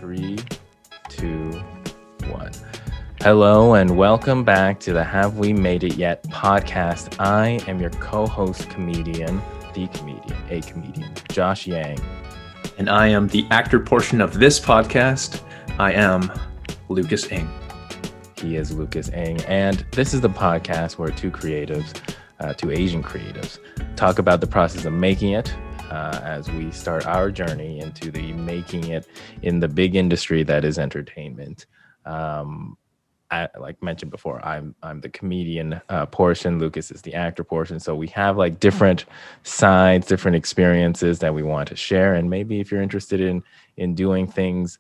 Three, two, one. Hello and welcome back to the Have We Made It Yet podcast. I am your co-host comedian, a comedian, Josh Yang. And I am the actor portion of this podcast. I am Lucas Ng. He is Lucas Ng. And this is the podcast where two Asian creatives, talk about the process of making it as we start our journey into the making it in the big industry that is entertainment. Like mentioned before, I'm the comedian portion. Lucas is the actor portion. So we have like different sides, different experiences that we want to share. And maybe if you're interested in doing things,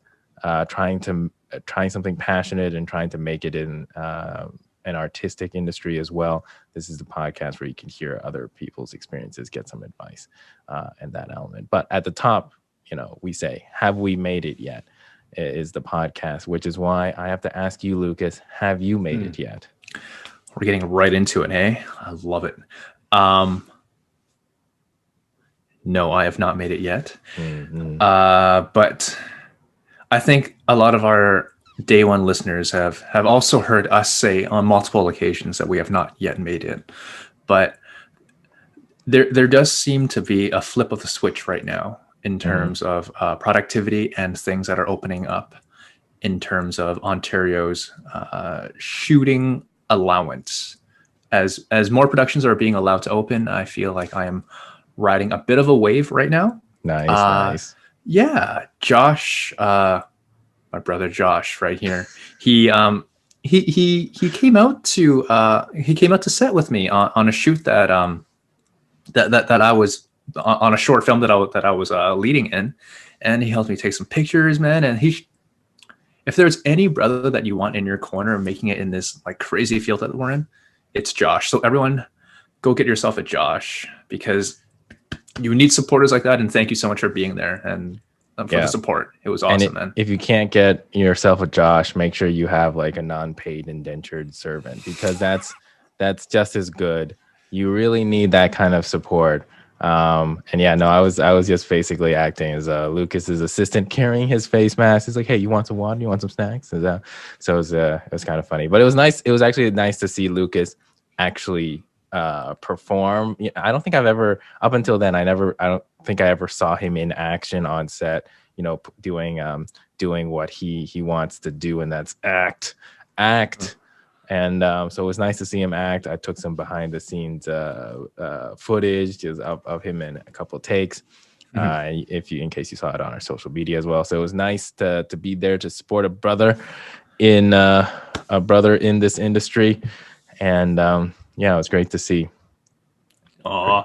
trying something passionate and trying to make it in an artistic industry as well, this is the podcast where you can hear other people's experiences, get some advice and that element. But at the top, we say, have we made it yet? Is the podcast, which is why I have to ask you, Lucas, have you made it yet? We're getting right into it, hey? I love it. No, I have not made it yet. Mm-hmm. But I think a lot of our day one listeners have also heard us say on multiple occasions that we have not yet made it. But there does seem to be a flip of the switch right now in terms of productivity and things that are opening up in terms of Ontario's shooting allowance. As more productions are being allowed to open, I feel like I am riding a bit of a wave right now. Nice. Yeah, Josh, my brother Josh, right here. He came out to set with me on a shoot that I was on a short film that I was leading in, and he helped me take some pictures, man. And if there's any brother that you want in your corner making it in this like crazy field that we're in, it's Josh. So everyone, go get yourself a Josh, because you need supporters like that. And thank you so much for being there and for the support. It was awesome, man. If you can't get yourself a Josh, make sure you have like a non-paid indentured servant, because that's just as good. You really need that kind of support. I was just basically acting as Lucas's assistant, carrying his face mask. He's like, "Hey, you want some water? You want some snacks?" So it was kind of funny, but it was nice. It was actually nice to see Lucas actually perform. I don't think I've ever, up until then, I don't think I ever saw him in action on set. Doing what he wants to do, and that's act. And so it was nice to see him act. I took some behind the scenes footage just of him in a couple of takes, in case you saw it on our social media as well. So it was nice to be there to support a brother in this industry, and it was great to see. Aw,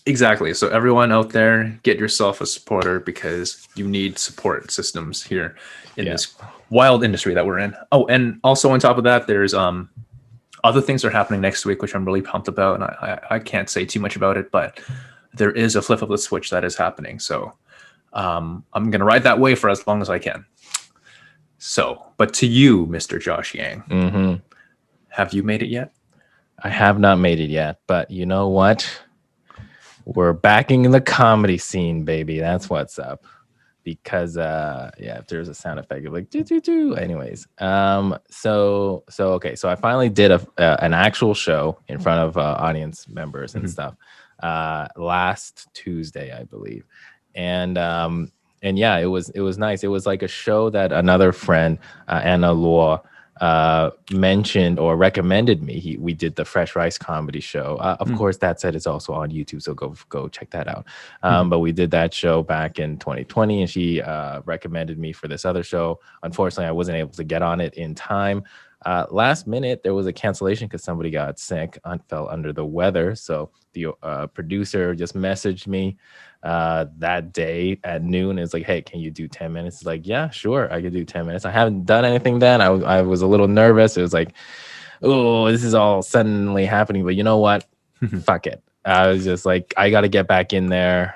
exactly. So everyone out there, get yourself a supporter, because you need support systems here in this wild industry that we're in. Oh, and also on top of that, there's other things are happening next week, which I'm really pumped about, and I can't say too much about it, but there is a flip of the switch that is happening. So I'm gonna ride that wave for as long as I can. So, but to you, Mr. Josh Yang, have you made it yet? I have not made it yet, but you know what? We're backing the comedy scene, baby. That's what's up. Because if there's a sound effect of like do. Anyways, so I finally did an actual show in front of audience members and stuff last Tuesday, I believe, and it was nice. It was like a show that another friend, Anna Law, mentioned or recommended me. We did the Fresh Rice comedy show. Of course, that said, it's also on YouTube, so go check that out. But we did that show back in 2020, and she recommended me for this other show. Unfortunately, I wasn't able to get on it in time. Last minute, there was a cancellation because somebody got sick, fell under the weather. So the producer just messaged me that day at noon. It's like, "Hey, can you do 10 minutes?" It's like, "Yeah, sure, I could do 10 minutes." I haven't done anything then. I was a little nervous. It was like, "Oh, this is all suddenly happening." But you know what? Fuck it. I was just like, I got to get back in there.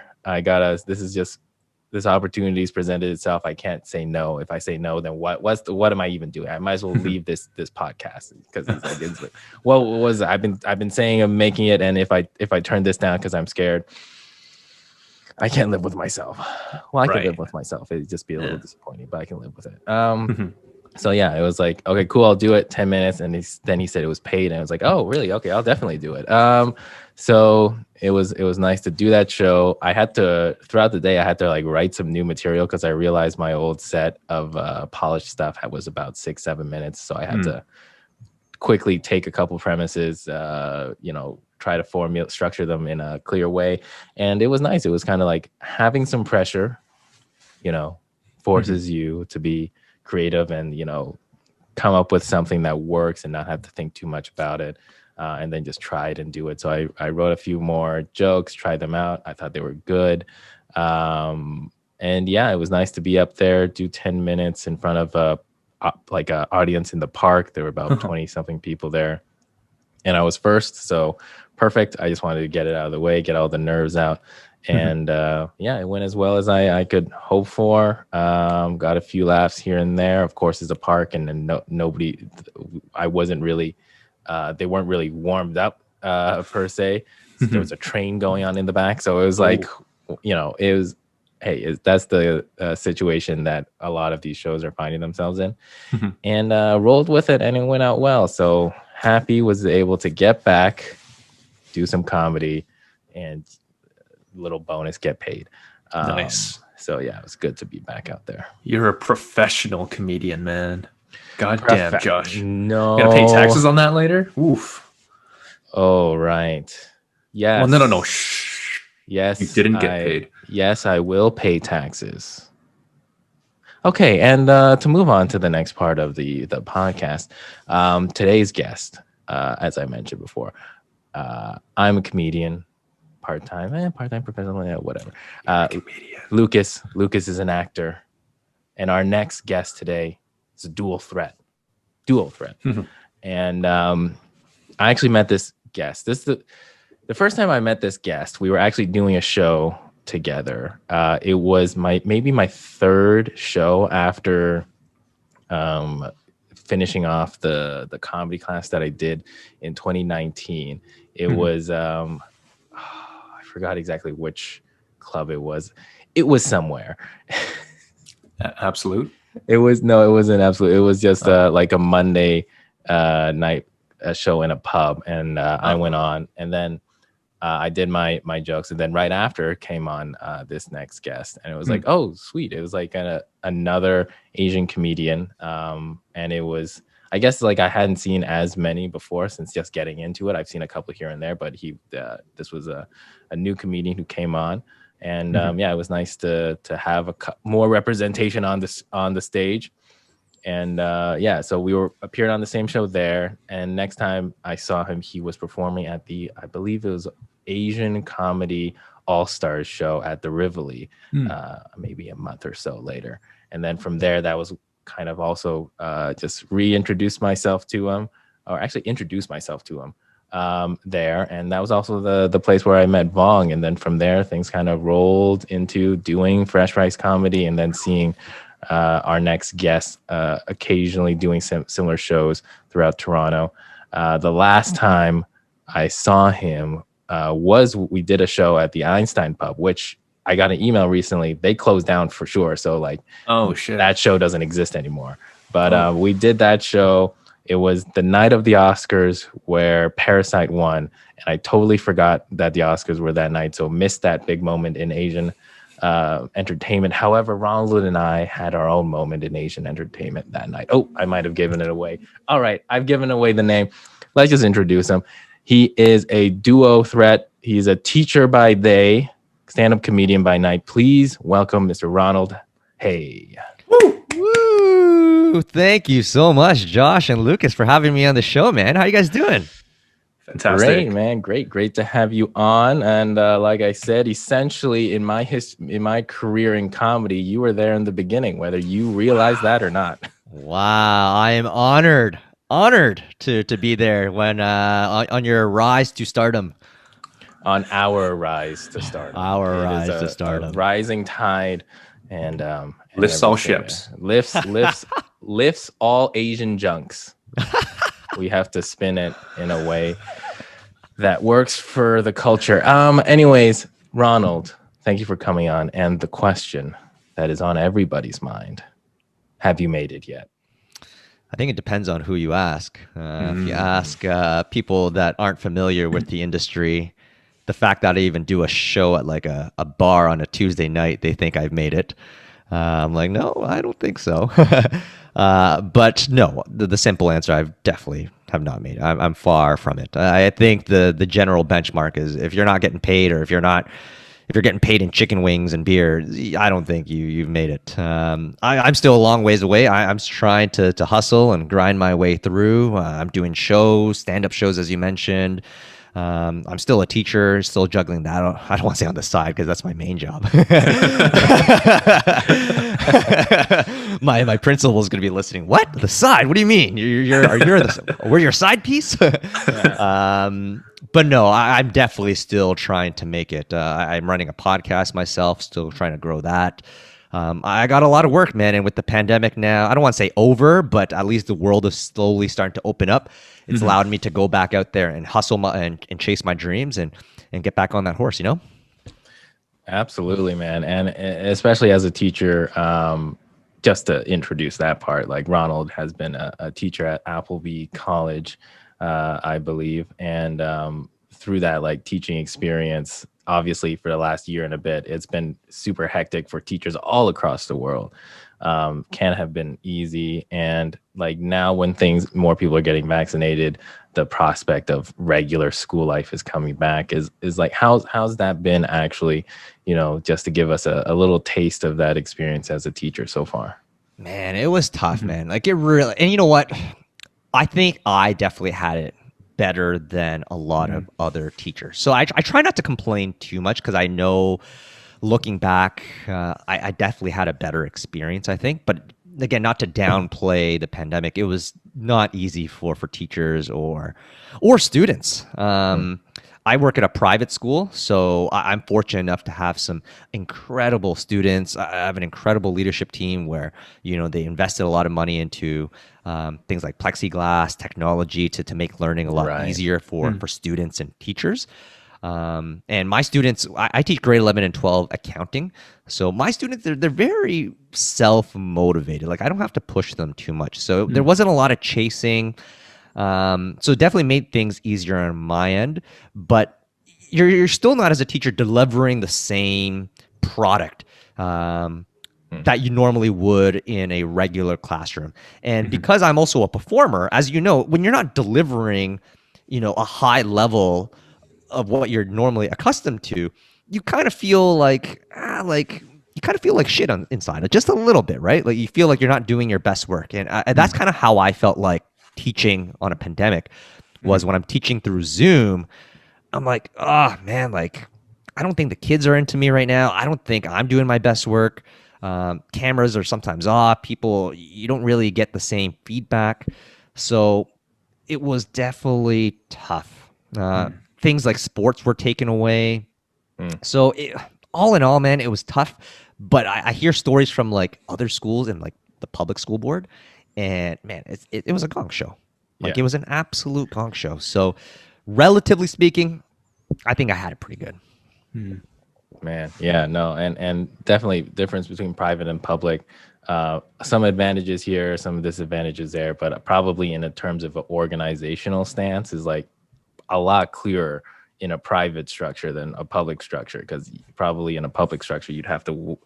This opportunity's presented itself. I can't say no. If I say no, then what am I even doing? I might as well leave this podcast, because I've been saying I'm making it, and if I turn this down because I'm scared, I can't live with myself. Well, I can Right. live with myself. It'd just be a little Yeah. disappointing, but I can live with it. Mhm. So yeah, it was like, okay, cool, I'll do it. 10 minutes, and then he said it was paid, and I was like, oh, really? Okay, I'll definitely do it. So it was nice to do that show. I had to throughout the day, I had to like write some new material because I realized my old set of polished stuff was about 6-7 minutes, so I had to quickly take a couple premises, try to structure them in a clear way, and it was nice. It was kind of like having some pressure, forces you to be creative and come up with something that works and not have to think too much about it, and then just try it and do it. So I wrote a few more jokes, tried them out. I thought they were good, and yeah, it was nice to be up there, do 10 minutes in front of a audience in the park. There were about 20 something people there, and I was first, so perfect. I just wanted to get it out of the way, get all the nerves out. And yeah, it went as well as I could hope for. Got a few laughs here and there. Of course, it's a park, and then nobody. I wasn't really. They weren't really warmed up per se. So there was a train going on in the back, so it was like, it was. Hey, that's the situation that a lot of these shows are finding themselves in, and rolled with it, and it went out well. So happy was able to get back, do some comedy, and little bonus, get paid. Nice. So yeah, it was good to be back out there. You're a professional comedian, man. God damn, Josh. No. You gotta pay taxes on that later? Oof. Oh, right. Yes. Well, no. Shh. Yes. You didn't get paid. Yes, I will pay taxes. Okay, and to move on to the next part of the podcast, today's guest, as I mentioned before, I'm a comedian. Part-time professional, whatever. Lucas is an actor, and our next guest today is a dual threat. And I actually met this guest. This is the first time I met this guest. We were actually doing a show together. It was maybe my third show after finishing off the comedy class that I did in 2019. It was I forgot exactly which club it was. It was somewhere. Absolute? It wasn't Absolute. It was just like a Monday night show in a pub, and I went on, and then I did my jokes, and then right after came on this next guest, and it was like, oh, sweet. It was like another Asian comedian, and it was, I guess, like I hadn't seen as many before since just getting into it. I've seen a couple here and there, but this was a new comedian who came on, and yeah, it was nice to have more representation on the stage. And yeah, so we appeared on the same show there, and next time I saw him, he was performing at I believe it was Asian Comedy All-Stars show at the Rivoli, maybe a month or so later. And then from there, that was kind of also just reintroduce myself to him, or actually introduce myself to him there. And that was also the place where I met Vong. And then from there, things kind of rolled into doing Fresh Rice Comedy, and then seeing our next guest occasionally doing similar shows throughout Toronto. The last time I saw him we did a show at the Einstein Pub, which I got an email recently. They closed down for sure. So like, oh shit, that show doesn't exist anymore. But we did that show. It was the night of the Oscars where Parasite won, and I totally forgot that the Oscars were that night, so missed that big moment in Asian entertainment. However, Ronald and I had our own moment in Asian entertainment that night. Oh, I might have given it away. All right, I've given away the name. Let's just introduce him. He is a duo threat. He's a teacher by day, stand-up comedian by night. Please welcome Mr. Ronald Hae. Woo! Woo! Thank you so much, Josh and Lucas, for having me on the show, man. How you guys doing? Fantastic. Great, man. Great to have you on. And like I said, essentially in my career in comedy, you were there in the beginning, whether you realize that or not. Wow, I am honored to be there when on your rise to stardom. On our rise to stardom. Our rise to stardom. A rising tide, and lifts all ships. Lifts all Asian junks. We have to spin it in a way that works for the culture. Anyways, Ronald, Thank you for coming on. And the question that is on everybody's mind, have you made it yet? I think it depends on who you ask. If you ask people that aren't familiar with the industry, the fact that I even do a show at like a bar on a Tuesday night, they think I've made it. I'm like, no, I don't think so. But no, the simple answer, I've definitely have not made it. I'm far from it. I think the general benchmark is if you're not getting paid, or if you're getting paid in chicken wings and beer, I don't think you've made it. I'm still a long ways away. I'm trying to hustle and grind my way through. I'm doing shows, stand-up shows, as you mentioned. I'm still a teacher, still juggling that. I don't want to say on the side because that's my main job. My principal is going to be listening. What? The side? What do you mean? We're your side piece? But no, I'm definitely still trying to make it. I'm running a podcast myself, still trying to grow that. I got a lot of work, man. And with the pandemic now, I don't want to say over, but at least the world is slowly starting to open up. It's allowed me to go back out there and hustle and chase my dreams and get back on that horse, you know? Absolutely, man. And especially as a teacher, just to introduce that part, like Ronald has been a teacher at Appleby College, I believe. And through that like teaching experience, obviously for the last year and a bit, it's been super hectic for teachers all across the world. Can't have been easy. And like now when more people are getting vaccinated, the prospect of regular school life is coming back is like, how's that been actually, just to give us a little taste of that experience as a teacher so far? Man, it was tough, man. Like it really, and you know what? I think I definitely had it better than a lot of other teachers. So I try not to complain too much because I know looking back, I definitely had a better experience, I think. But again, not to downplay the pandemic, it was not easy for teachers or students. I work at a private school, so I'm fortunate enough to have some incredible students. I have an incredible leadership team where, they invested a lot of money into things like plexiglass technology to make learning a lot easier for students and teachers. And my students, I teach grade 11 and 12 accounting. So my students, they're very self-motivated. Like I don't have to push them too much. So there wasn't a lot of chasing. So it definitely made things easier on my end, but you're still not as a teacher delivering the same product that you normally would in a regular classroom. And because I'm also a performer, as you know, when you're not delivering, a high level of what you're normally accustomed to, you kind of feel like shit inside, just a little bit, right? Like you feel like you're not doing your best work. And that's kind of how I felt like teaching on a pandemic was when I'm teaching through Zoom. I'm like, oh man, like I don't think the kids are into me right now. I don't think I'm doing my best work. Cameras are sometimes off. You don't really get the same feedback. So it was definitely tough. Things like sports were taken away. So all in all, man, it was tough. But I hear stories from like other schools and like the public school board, and man, it was a gong show. Like it was an absolute gong show. So relatively speaking, I think I had it pretty good. Man, yeah, no, and definitely difference between private and public. Some advantages here, some disadvantages there, but probably in terms of an organizational stance is like a lot clearer in a private structure than a public structure, because probably in a public structure you'd have to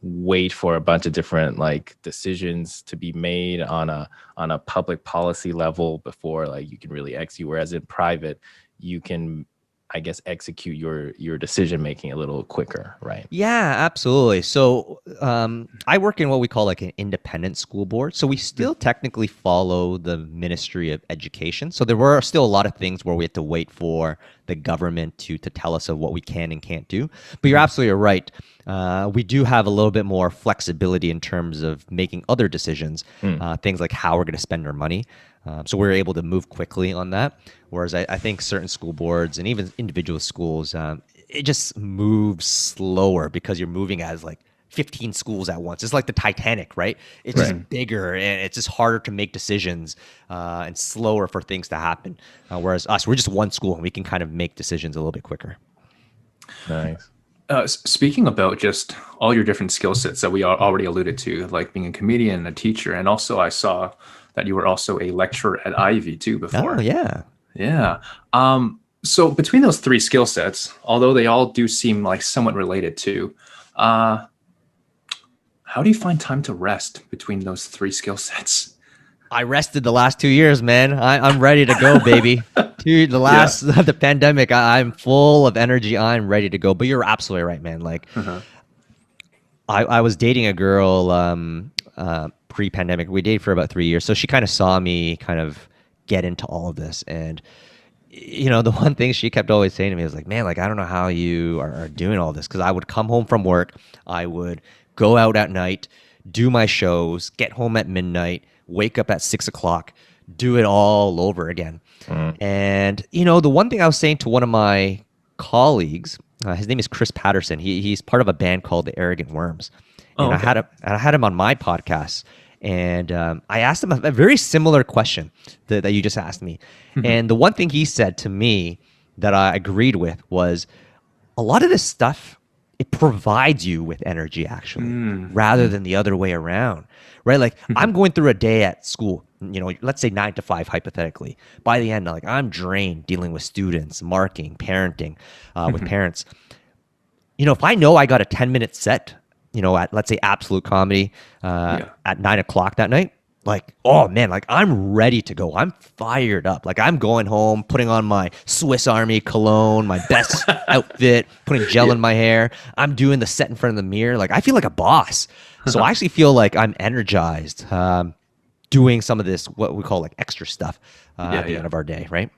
wait for a bunch of different like decisions to be made on a public policy level before like you can really execute, whereas in private you can, I guess, execute your decision making a little quicker, right? Yeah, absolutely. So I work in what we call like an independent school board. So we still technically follow the Ministry of Education. So there were still a lot of things where we had to wait for the government to tell us of what we can and can't do. But you're absolutely right. We do have a little bit more flexibility in terms of making other decisions, things like how we're going to spend our money. So we're able to move quickly on that. Whereas I think certain school boards and even individual schools, it just moves slower because you're moving as like 15 schools at once. It's like the Titanic, right? It's just bigger and it's just harder to make decisions and slower for things to happen. Whereas us, we're just one school and we can kind of make decisions a little bit quicker. Nice. Speaking about just all your different skill sets that we already alluded to, like being a comedian, a teacher, and also I saw that you were also a lecturer at Ivy too before. Oh yeah. Yeah. So between those three skill sets, although they all do seem like somewhat related too, uh, how do you find time to rest between those three skill sets? I rested the last 2 years, man. I'm ready to go, baby. Dude, the pandemic, I'm full of energy. I'm ready to go. But you're absolutely right, man. Like, Uh-huh. I was dating a girl pre-pandemic. We dated for about 3 years, so she kind of saw me kind of get into all of this. And the one thing she kept always saying to me was like, "Man, like I don't know how you are doing all this." Because I would come home from work, I would go out at night, do my shows, get home at midnight, wake up at 6 o'clock, do it all over again. And the one thing I was saying to one of my colleagues, his name is Chris Patterson. He's part of a band called the Arrogant Worms, and Oh, okay. I had him on my podcast, and I asked him a very similar question that you just asked me. And the one thing he said to me that I agreed with was a lot of this stuff, it provides you with energy actually, rather than the other way around, right? Like I'm going through a day at school, let's say 9 to 5 hypothetically. By the end, like I'm drained dealing with students, marking, parenting, with parents. If I know I got a 10-minute set, at let's say Absolute Comedy at 9 o'clock that night, like, oh man, like I'm ready to go. I'm fired up. Like I'm going home, putting on my Swiss Army cologne, my best outfit, putting gel in my hair. I'm doing the set in front of the mirror. Like I feel like a boss. So I actually feel like I'm energized doing some of this, what we call like extra stuff at the end of our day, right?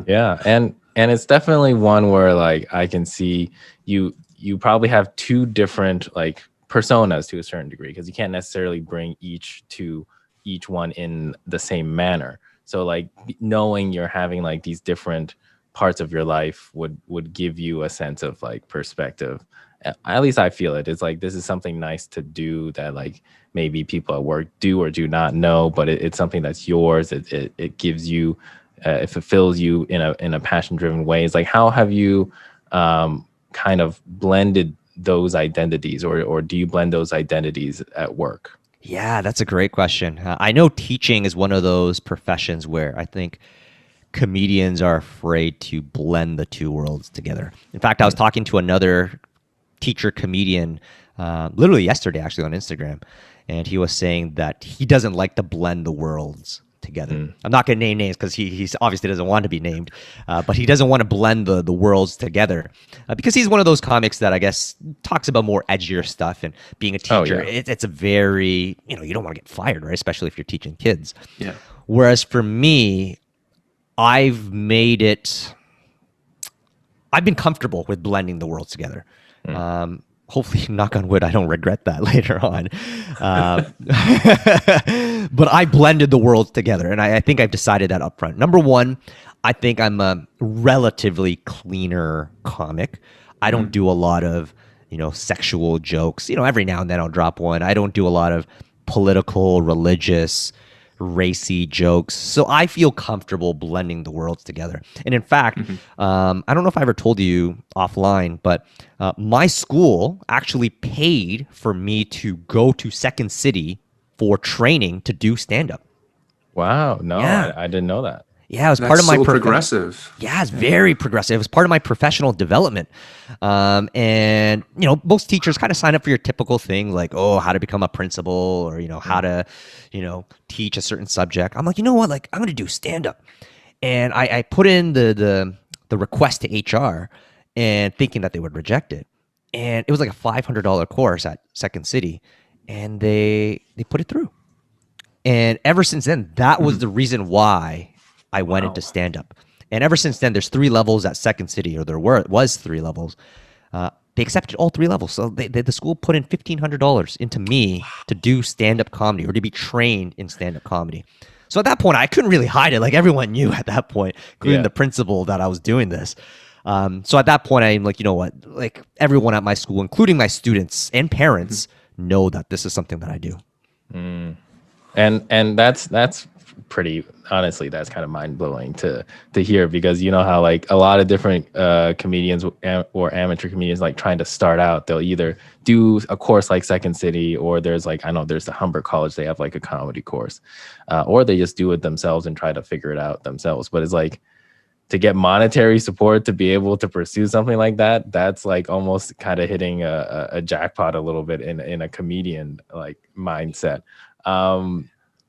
Yeah, and it's definitely one where like I can see you probably have two different like personas to a certain degree, because you can't necessarily bring each one in the same manner. So like knowing you're having like these different parts of your life would give you a sense of like perspective. At least I feel it. It's like this is something nice to do that like maybe people at work do or do not know, but it's something that's yours. It gives you it fulfills you in a passion driven way. It's like, how have you kind of blended those identities, or do you blend those identities at work? Yeah, that's a great question. I know teaching is one of those professions where I think comedians are afraid to blend the two worlds together. In fact, I was talking to another teacher comedian literally yesterday, actually on Instagram, and he was saying that he doesn't like to blend the worlds together. I'm not going to name names because he obviously doesn't want to be named, but he doesn't want to blend the worlds together because he's one of those comics that I guess talks about more edgier stuff, and being a teacher, it's a very, you don't want to get fired, right? Especially if you're teaching kids. Yeah. Whereas for me, I've been comfortable with blending the worlds together. Hopefully, knock on wood, I don't regret that later on. But I blended the worlds together, and I think I've decided that up front. Number one, I think I'm a relatively cleaner comic. I don't do a lot of, sexual jokes. Every now and then I'll drop one. I don't do a lot of political, religious, racy jokes. So I feel comfortable blending the worlds together. And in fact, I don't know if I ever told you offline, but my school actually paid for me to go to Second City for training to do stand-up. Wow, no, Yeah. I didn't know that. Yeah, it was That's part of my so progressive. Yeah, it's very progressive. It was part of my professional development. And, most teachers kind of sign up for your typical thing like, oh, how to become a principal, or, how to, teach a certain subject. I'm like, you know what? Like, I'm going to do stand-up. And I put in the request to HR and thinking that they would reject it. And it was like a $500 course at Second City. And they put it through. And ever since then, that was the reason why I went into stand-up. And ever since then, there's 3 levels at Second City, or was 3 levels. They accepted all 3 levels. So the school put in $1,500 into me to do stand-up comedy, or to be trained in stand-up comedy. So at that point, I couldn't really hide it. Like everyone knew at that point, including the principal, that I was doing this. So at that point, I'm like, you know what? Like everyone at my school, including my students and parents, know that this is something that I do. And that's pretty, honestly, that's kind of mind blowing to hear, because you know how like a lot of different comedians or amateur comedians, like trying to start out, they'll either do a course like Second City, or there's like, I know there's the Humber College, they have like a comedy course, or they just do it themselves and try to figure it out themselves. But it's like, to get monetary support to be able to pursue something like that, that's like almost kind of hitting a jackpot a little bit in a comedian like mindset.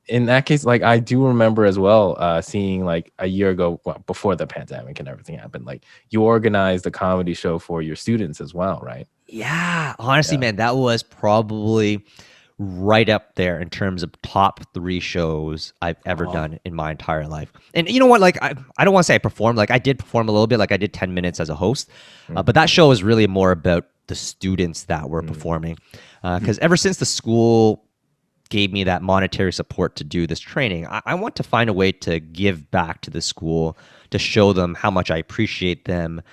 In that case, like I do remember as well, seeing like a year ago, well, before the pandemic and everything happened, like you organized a comedy show for your students as well, right? Yeah, honestly, Yeah. man, that was probably right up there in terms of top 3 shows I've ever done in my entire life. And you know what? Like, I don't want to say I performed. Like, I did perform a little bit. Like, I did 10 minutes as a host. But that show was really more about the students that were performing. Because ever since the school gave me that monetary support to do this training, I want to find a way to give back to the school, to show them how much I appreciate them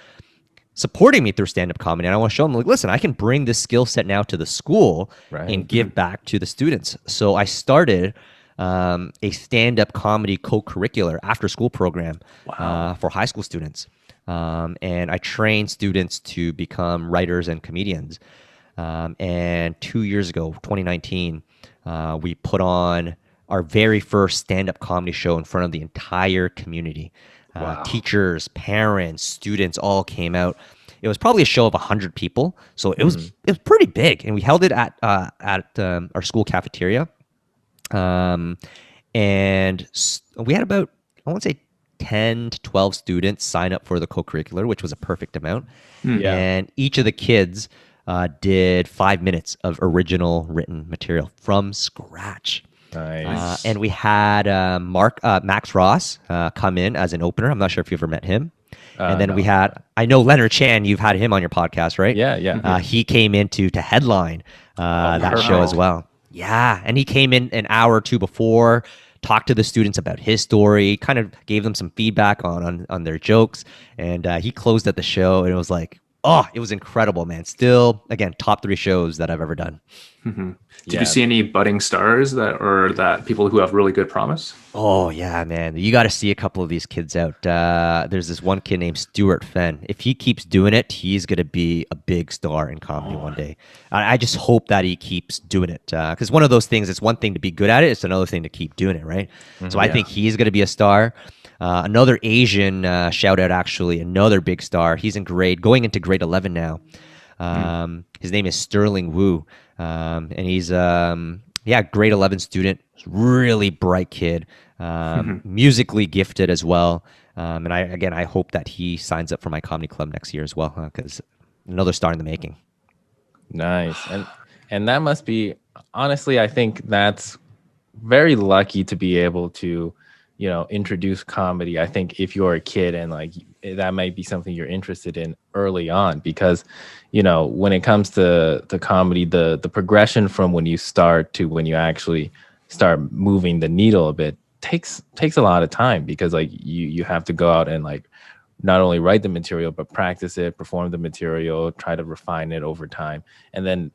supporting me through stand-up comedy. And I want to show them, like, listen, I can bring this skill set now to the school and give back to the students. So I started a stand-up comedy co-curricular after-school program for high school students. And I train students to become writers and comedians. And 2 years ago, 2019, we put on our very first stand-up comedy show in front of the entire community. Teachers, parents, students all came out. It was probably a show of 100 people, so it was pretty big, and we held it at our school cafeteria. And we had about, I want to say, 10 to 12 students sign up for the co-curricular, which was a perfect amount. And each of the kids did 5 minutes of original written material from scratch. Nice. And we had Max Ross come in as an opener. I'm not sure if you've ever met him. And then we had, I know Leonard Chan, you've had him on your podcast, right? Yeah. He came in to headline that show as well. Yeah. And he came in an hour or two before, talked to the students about his story, kind of gave them some feedback on their jokes. And he closed at the show, and it was like, oh, it was incredible, man. Still, again, top 3 shows that I've ever done. Did you see any budding stars that people who have really good promise? Oh, yeah, man. You got to see a couple of these kids out. There's this one kid named Stuart Fenn. If he keeps doing it, he's going to be a big star in comedy one day. I just hope that he keeps doing it. Because one of those things, it's one thing to be good at it. It's another thing to keep doing it, right? So I think he's going to be a star. Another Asian shout out, actually, another big star. He's going into grade 11 now. His name is Sterling Wu. And he's grade 11 student, really bright kid, musically gifted as well. And I hope that he signs up for my comedy club next year as well, because another star in the making. Nice. And that must be, honestly, I think that's very lucky to be able to, you know, introduce comedy. I think if you're a kid and like that might be something you're interested in early on, because, you know, when it comes to comedy, the progression from when you start to when you actually start moving the needle a bit takes a lot of time, because like you have to go out and like not only write the material, but practice it, perform the material, try to refine it over time. And then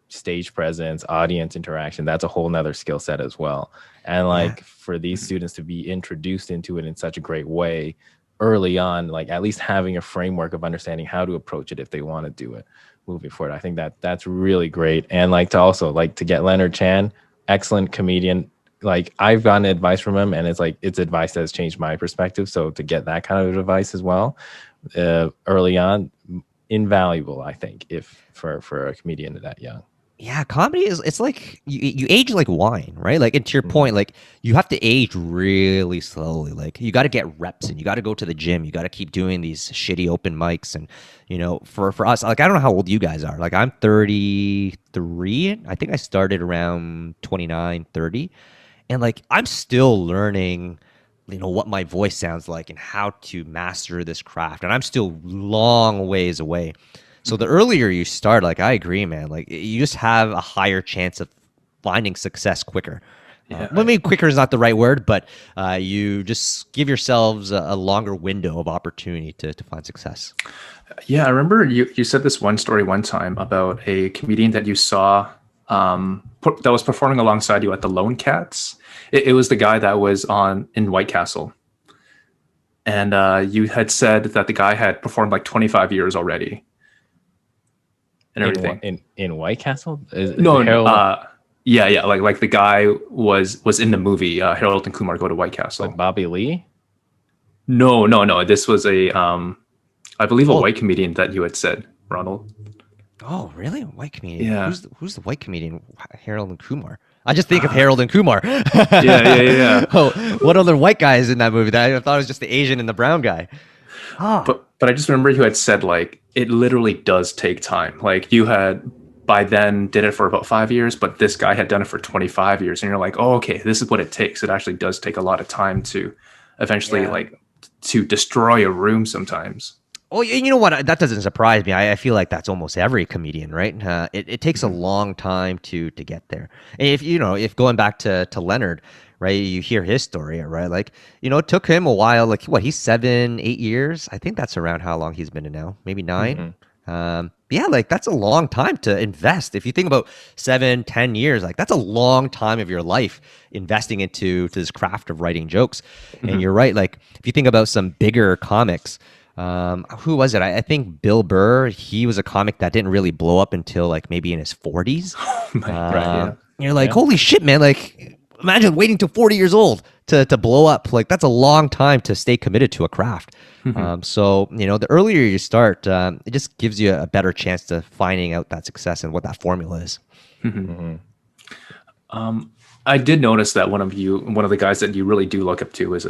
stage presence, audience interaction, that's a whole nother skill set as well. And like for these students to be introduced into it in such a great way early on, like at least having a framework of understanding how to approach it if they want to do it moving forward, I think that's really great. And like to also like to get Leonard Chan, excellent comedian. Like I've gotten advice from him, and it's like it's advice that has changed my perspective. So to get that kind of advice as well early on, invaluable, I think, if for a comedian that young. Yeah, comedy it's like you age like wine, right? Like, and to your point, like you have to age really slowly. Like you got to get reps in. You got to go to the gym. You got to keep doing these shitty open mics. And, you know, for us, like, I don't know how old you guys are. Like I'm 33. I think I started around 29, 30. And like, I'm still learning, you know, what my voice sounds like and how to master this craft. And I'm still long ways away. So the earlier you start, like I agree, man, like you just have a higher chance of finding success quicker. Maybe quicker is not the right word, but you just give yourselves a longer window of opportunity to find success. Yeah, I remember you said this one story one time about a comedian that you saw that was performing alongside you at the Lone Cats. It was the guy that was in White Castle. And you had said that the guy had performed like 25 years already. And everything. In White Castle? No, yeah, like the guy was in the movie Harold and Kumar Go to White Castle. Like Bobby Lee? No. This was I believe a white comedian that you had said, Ronald. Oh, really? A white comedian? Yeah. Who's the white comedian? Harold and Kumar. I just think of Harold and Kumar. Yeah. Oh, what other white guy is in that movie? I thought it was just the Asian and the brown guy. But I just remember you had said like it literally does take time. Like you had by then did it for about 5 years, but this guy had done it for 25 years, and you're like, oh, okay, this is what it takes. It actually does take a lot of time to eventually to destroy a room sometimes. Oh, you know what? That doesn't surprise me. I feel like that's almost every comedian, right? It takes a long time to get there. And if going back to Leonard, right? You hear his story, right? Like, it took him a while. Like, he's 7, 8 years. I think that's around how long he's been in now. Maybe 9. Yeah, like that's a long time to invest. If you think about 7, 10 years, like that's a long time of your life investing into this craft of writing jokes. And you're right. Like if you think about some bigger comics, who was it? I think Bill Burr, he was a comic that didn't really blow up until like maybe in his 40s. Right. You're like, holy shit, man. Like imagine waiting till 40 years old to blow up. Like that's a long time to stay committed to a craft. So, the earlier you start, it just gives you a better chance to finding out that success and what that formula is. I did notice that one of the guys that you really do look up to is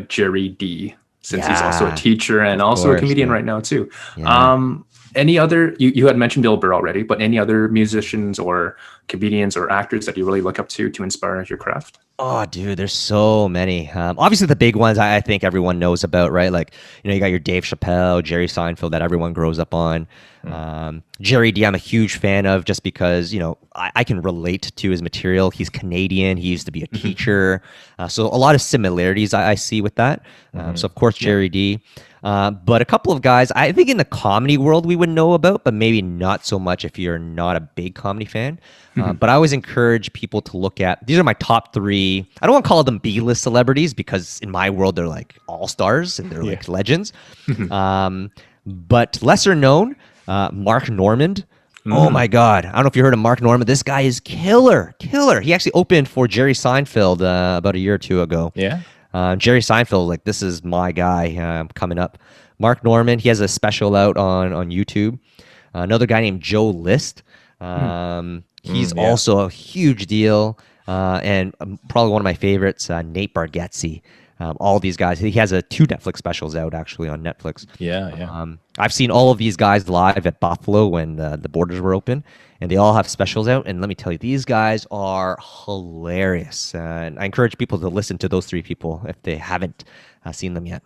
Jerry D, since he's also a teacher and also a comedian right now too. Yeah. Any other, you had mentioned Bill Burr already, but any other musicians or comedians or actors that you really look up to inspire your craft? Oh, dude, there's so many. Obviously, the big ones I think everyone knows about, right? Like, you got your Dave Chappelle, Jerry Seinfeld that everyone grows up on. Jerry D, I'm a huge fan of just because, I can relate to his material. He's Canadian. He used to be a teacher. So a lot of similarities I see with that. So, of course, Jerry D. But a couple of guys I think in the comedy world we would know about, but maybe not so much if you're not a big comedy fan. But I always encourage people to look at, these are my top 3. I don't want to call them B-list celebrities because in my world they're like all-stars and they're like legends. But lesser known, Mark Normand. Oh my God. I don't know if you heard of Mark Normand. This guy is killer. He actually opened for Jerry Seinfeld about a year or 2 ago. Yeah. Jerry Seinfeld, like this is my guy coming up. Mark Normand, he has a special out on YouTube. Another guy named Joe List. He's also a huge deal. And probably one of my favorites, Nate Bargatze. All these guys. He has 2 Netflix specials out actually on Netflix. Yeah. I've seen all of these guys live at Buffalo when the borders were open, and they all have specials out. And let me tell you, these guys are hilarious. And I encourage people to listen to those 3 people if they haven't seen them yet.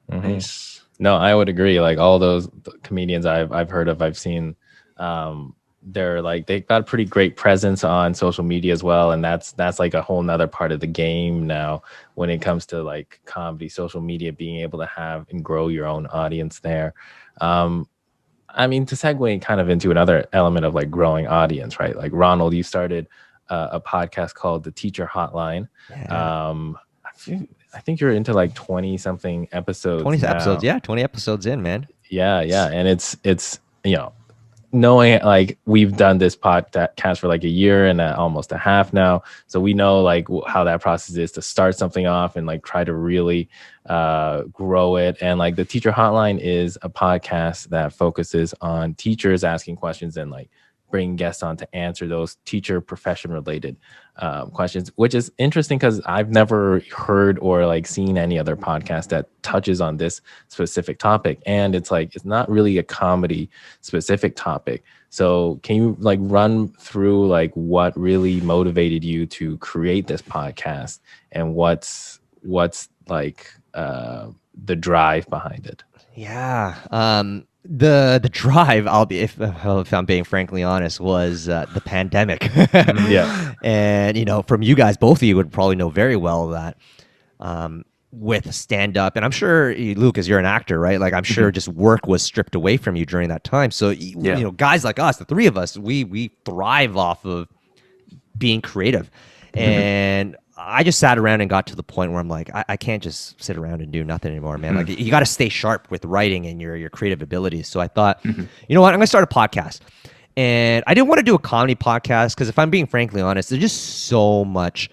Nice. No, I would agree. Like all those comedians I've heard of, I've seen. They've got a pretty great presence on social media as well, and that's like a whole nother part of the game now when it comes to like comedy, social media, being able to have and grow your own audience there. I mean, to segue kind of into another element of like growing audience, right? Like Ronald, you started a podcast called the Teacher Hotline. I think you're into like 20 something episodes. 20 episodes, 20 episodes in, man. Yeah, and it's knowing like we've done this podcast for like a year and almost a half now, so we know like how that process is to start something off and like try to really grow it. And like the Teacher Hotline is a podcast that focuses on teachers asking questions and like bring guests on to answer those teacher profession related questions, which is interesting because I've never heard or like seen any other podcast that touches on this specific topic. And it's like, it's not really a comedy specific topic. So can you like run through like what really motivated you to create this podcast and what's like the drive behind it? Yeah. The drive, if I'm being frankly honest, was the pandemic. Yeah. And, from you guys, both of you would probably know very well that with stand up, and I'm sure Lucas, you're an actor, right? Like I'm sure just work was stripped away from you during that time. So you know, guys like us, the three of us, we thrive off of being creative. And I just sat around and got to the point where I'm like, I can't just sit around and do nothing anymore, man. Like you got to stay sharp with writing and your creative abilities. So I thought, you know what, I'm gonna start a podcast. And I didn't want to do a comedy podcast because if I'm being frankly honest, there's just so much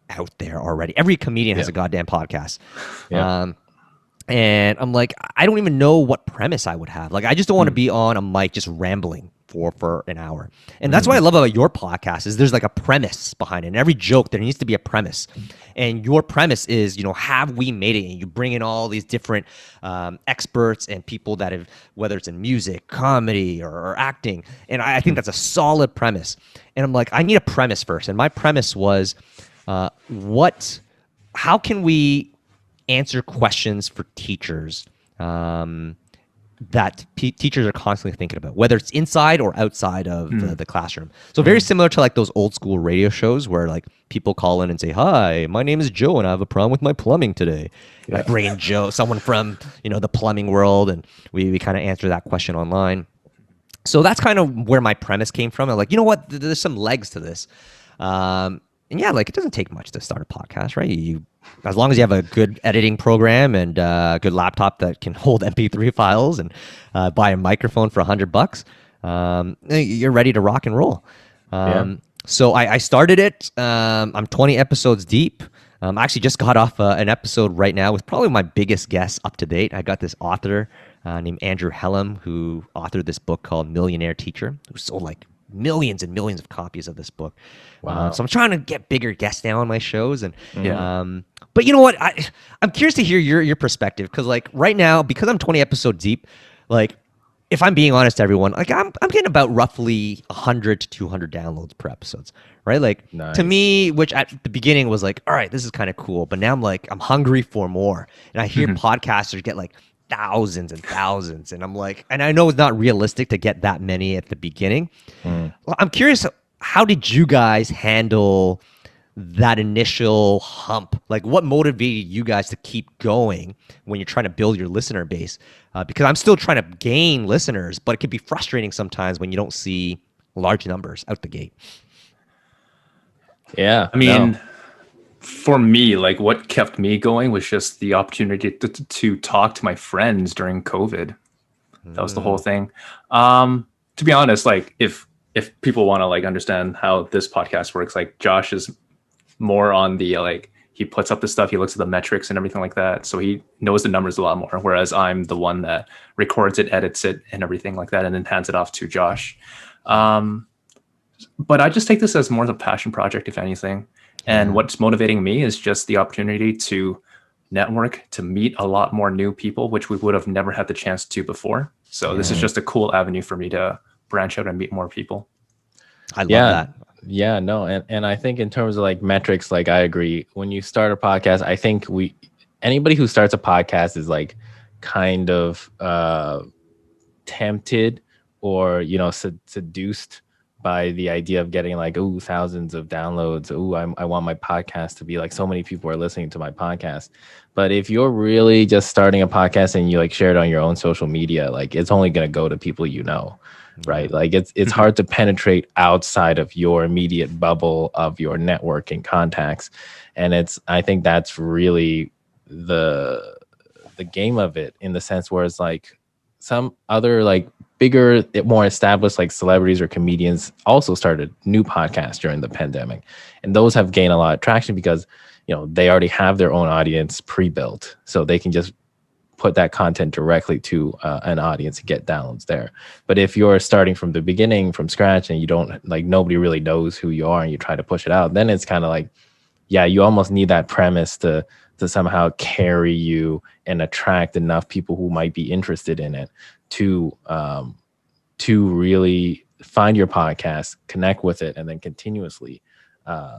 out there already. Every comedian has a goddamn podcast. And I'm like, I don't even know what premise I would have. Like, I just don't want to be on a mic just rambling for an hour. And that's what I love about your podcast is there's like a premise behind it. And every joke, there needs to be a premise. And your premise is, you know, have we made it? And you bring in all these different experts and people that have, whether it's in music, comedy, or acting. And I think that's a solid premise. And I'm like, I need a premise first. And my premise was, how can we answer questions for teachers that teachers are constantly thinking about, whether it's inside or outside of the classroom. So very similar to like those old school radio shows where like people call in and say, "Hi, my name is Joe and I have a problem with my plumbing today." I bring in Joe, someone from, you know, the plumbing world, and we kind of answer that question online. So that's kind of where my premise came from. I'm like, you know what, there's some legs to this. And yeah, like it doesn't take much to start a podcast, right? You, as long as you have a good editing program and a good laptop that can hold MP3 files and buy a microphone for $100, you're ready to rock and roll. So I started it. I'm 20 episodes deep. I actually just got off an episode right now with probably my biggest guest up to date. I got this author named Andrew Hellum who authored this book called Millionaire Teacher, who sold like millions and millions of copies of this book. Wow. So I'm trying to get bigger guests now on my shows. And but you know what? I'm curious to hear your perspective because like right now, because I'm 20 episodes deep, like if I'm being honest to everyone, like I'm getting about roughly 100 to 200 downloads per episodes, right? Like to me, which at the beginning was like, all right, this is kind of cool. But now I'm like, I'm hungry for more. And I hear podcasters get like thousands and thousands. And I'm like, and I know it's not realistic to get that many at the beginning. Well, I'm curious, how did you guys handle that initial hump? Like what motivated you guys to keep going when you're trying to build your listener base? Because I'm still trying to gain listeners, but it can be frustrating sometimes when you don't see large numbers out the gate. Yeah. I mean, for me, like what kept me going was just the opportunity to talk to my friends during COVID. That was the whole thing. To be honest, like if people want to like understand how this podcast works, like Josh is more on the like he puts up the stuff, he looks at the metrics and everything like that, so he knows the numbers a lot more, whereas I'm the one that records it, edits it and everything like that, and then hands it off to Josh. But I just take this as more of a passion project, if anything. And what's motivating me is just the opportunity to network, to meet a lot more new people, which we would have never had the chance to before. So this is just a cool avenue for me to branch out and meet more people. I love that. Yeah, no. And I think in terms of like metrics, like I agree. When you start a podcast, I think anybody who starts a podcast is like kind of tempted or, you know, seduced by the idea of getting like, ooh, thousands of downloads. Ooh, I want my podcast to be like so many people are listening to my podcast. But if you're really just starting a podcast and you like share it on your own social media, like it's only going to go to people you know, right? Like it's hard to penetrate outside of your immediate bubble of your networking contacts. And I think that's really the game of it, in the sense where it's like some other like bigger, more established like celebrities or comedians also started new podcasts during the pandemic. And those have gained a lot of traction because, you know, they already have their own audience pre-built. So they can just put that content directly to an audience and get downloads there. But if you're starting from the beginning, from scratch, and you don't like, nobody really knows who you are and you try to push it out, then it's kind of like, yeah, you almost need that premise to somehow carry you and attract enough people who might be interested in it to really find your podcast, connect with it, and then continuously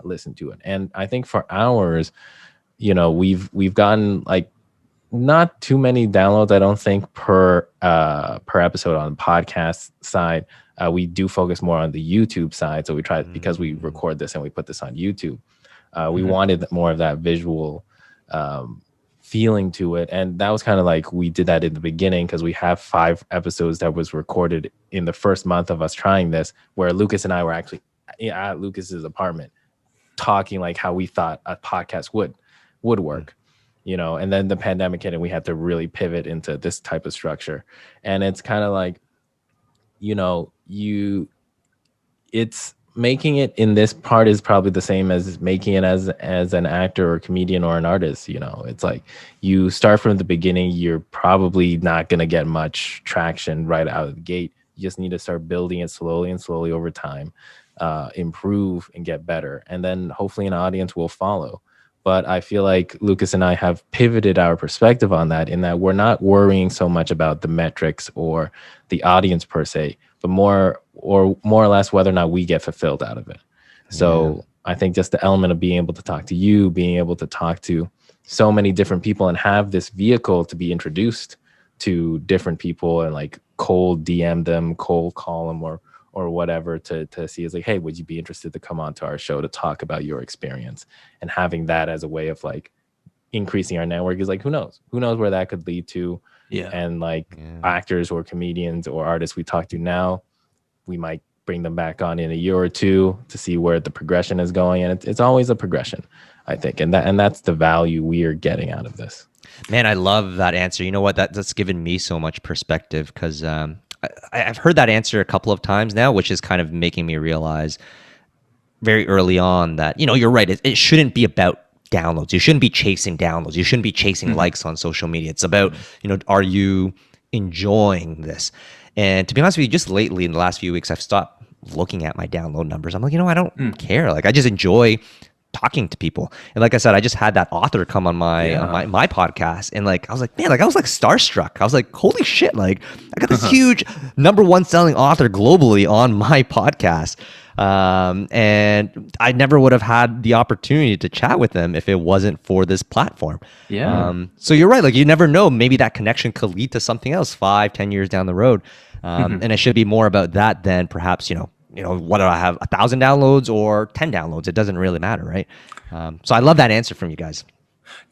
listen to it. And I think for ours, you know, we've gotten like not too many downloads, I don't think, per episode on the podcast side. We do focus more on the YouTube side. So we try, because we record this and we put this on YouTube, we wanted more of that visual feeling to it. And that was kind of like, we did that in the beginning because we have 5 episodes that was recorded in the first month of us trying this, where Lucas and I were actually at Lucas's apartment talking like how we thought a podcast would work, you know. And then the pandemic hit and we had to really pivot into this type of structure. And it's kind of like, you know, it's making it in this part is probably the same as making it as an actor or comedian or an artist. You know, it's like you start from the beginning, you're probably not going to get much traction right out of the gate. You just need to start building it slowly over time, improve and get better. And then hopefully an audience will follow. But I feel like Lucas and I have pivoted our perspective on that, in that we're not worrying so much about the metrics or the audience per se, but more or less whether or not we get fulfilled out of it. So I think just the element of being able to talk to you, being able to talk to so many different people and have this vehicle to be introduced to different people and like cold DM them, cold call them or whatever to see is like, hey, would you be interested to come on to our show to talk about your experience? And having that as a way of like increasing our network is like, who knows where that could lead to. And like actors or comedians or artists we talk to now, we might bring them back on in a year or two to see where the progression is going. And it's always a progression, I think. And that's the value we are getting out of this. Man, I love that answer. You know what? That's given me so much perspective, because I've heard that answer a couple of times now, which is kind of making me realize very early on that, you know, you're right. It shouldn't be about downloads. You shouldn't be chasing downloads. You shouldn't be chasing likes on social media. It's about, you know, are you enjoying this? And to be honest with you, just lately in the last few weeks, I've stopped looking at my download numbers. I'm like, you know, I don't care. Like, I just enjoy talking to people. And like I said, I just had that author come on my podcast, and like I was like, man, like I was like starstruck. I was like, holy shit, like I got this huge #1 selling author globally on my podcast. And I never would have had the opportunity to chat with them if it wasn't for this platform. So you're right, like you never know, maybe that connection could lead to something else 5-10 years down the road. And it should be more about that than perhaps, you know, what do I have, 1,000 downloads or 10 downloads? It doesn't really matter, right? So I love that answer from you guys.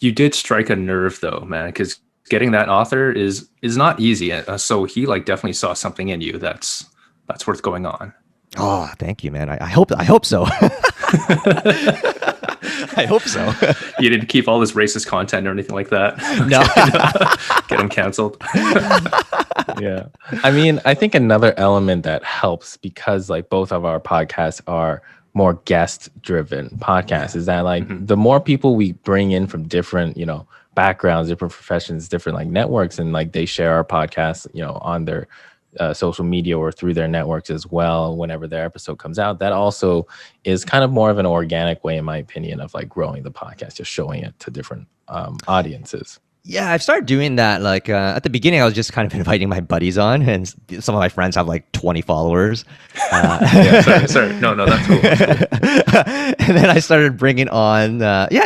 You did strike a nerve though, man, because getting that author is not easy. So he like definitely saw something in you that's worth going on. Oh, thank you, man. I hope so. I hope so. You didn't keep all this racist content or anything like that? No. Get him canceled. Yeah. I mean, I think another element that helps, because like both of our podcasts are more guest driven podcasts, is that like the more people we bring in from different, you know, backgrounds, different professions, different like networks, and like they share our podcast, you know, on their social media or through their networks as well whenever their episode comes out, that also is kind of more of an organic way, in my opinion, of like growing the podcast, just showing it to different audiences. Yeah, I've started doing that. Like at the beginning, I was just kind of inviting my buddies on, and some of my friends have like 20 followers. Sorry. No, that's cool. And then I started bringing on,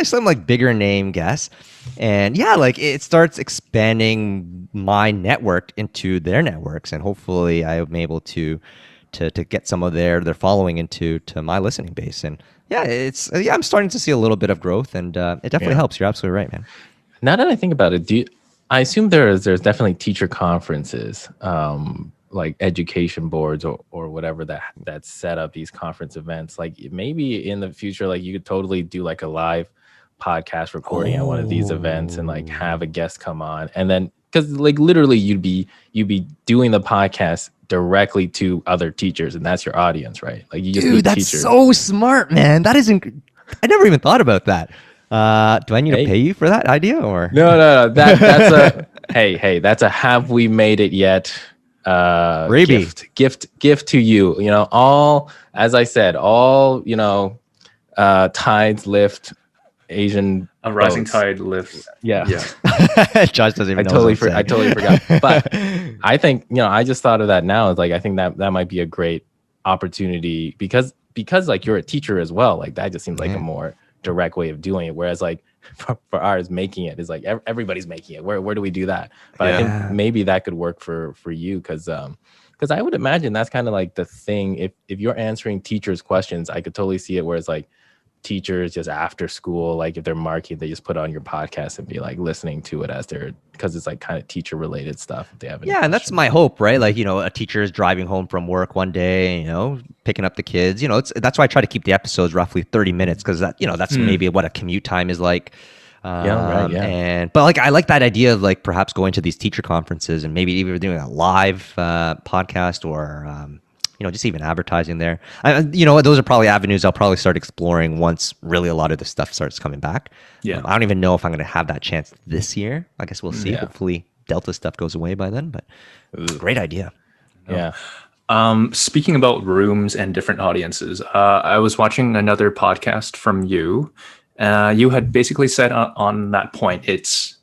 some like bigger name guests. And yeah, like it starts expanding my network into their networks, and hopefully I'm able to get some of their following into my listening base. And I'm starting to see a little bit of growth, and it definitely helps. You're absolutely right, man. Now that I think about it, I assume there's definitely teacher conferences, like education boards or whatever that set up these conference events. Like maybe in the future, like you could totally do like a live podcast recording at one of these events and like have a guest come on, and then because like literally you'd be doing the podcast directly to other teachers, and that's your audience, right? Like you just need that's teachers. So smart, man. That isn't. I never even thought about that. Do I need to pay you for that idea, or no? That's a hey. That's a have we made it yet? Gift to you. You know, all, as I said, all, you know, tides lift Asian. A rising boats. Tide lifts. Yeah. Josh doesn't even I know. I totally forgot. But I think, you know, I just thought of that now. It's like I think that might be a great opportunity because like you're a teacher as well. Like that just seems like a more direct way of doing it. Whereas like for ours, making it is like everybody's making it. Where do we do that? But I think maybe that could work for you because I would imagine that's kind of like the thing. If you're answering teachers' questions, I could totally see it where it's like teachers just after school, like if they're marking, they just put on your podcast and be like listening to it as they're, because it's like kind of teacher related stuff if they have any And that's questions. my hope, right? Like, a teacher is driving home from work one day, picking up the kids. That's why I try to keep the episodes roughly 30 minutes, because that's maybe what a commute time is like. But like I like that idea of like perhaps going to these teacher conferences and maybe even doing a live podcast or just even advertising there. Those are probably avenues I'll probably start exploring once really a lot of the stuff starts coming back. Yeah. I don't even know if I'm going to have that chance this year. I guess we'll see. Yeah. Hopefully Delta stuff goes away by then, but great idea. Yeah. Speaking about rooms and different audiences, I was watching another podcast from you. You had basically said on that point, it's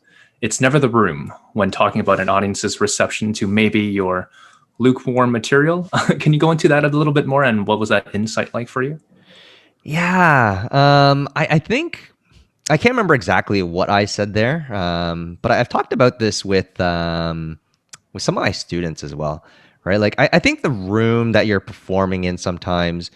never the room when talking about an audience's reception to maybe your lukewarm material. Can you go into that a little bit more, and what was that insight like for you? Yeah, I think I can't remember exactly what I said there, but I've talked about this with some of my students as well, right? Like I think the room that you're performing in sometimes,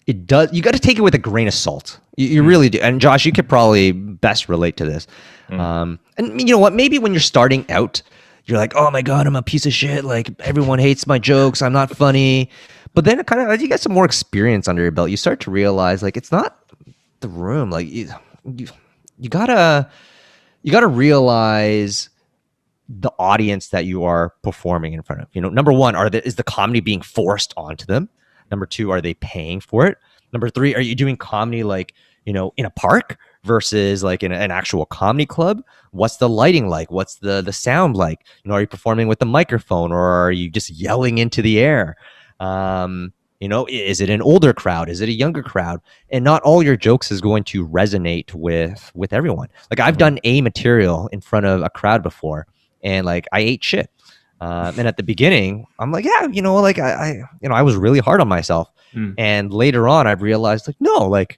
you got to take it with a grain of salt. You really do. And Josh, you could probably best relate to this. And you know what? Maybe when you're starting out, you're like, oh my God, I'm a piece of shit. Like everyone hates my jokes. I'm not funny. But then kind of as you get some more experience under your belt, you start to realize like it's not the room. Like you gotta realize the audience that you are performing in front of. Number one, is the comedy being forced onto them? Number two, are they paying for it? Number three, are you doing comedy like, in a park versus like in an actual comedy club? What's the lighting like? What's the sound like? Are you performing with the microphone, or are you just yelling into the air? Is it an older crowd? Is it a younger crowd? And not all your jokes is going to resonate with everyone. Like I've done a material in front of a crowd before, and like I ate shit. And at the beginning, I'm like, yeah, I was really hard on myself. And later on, I've realized like, no, like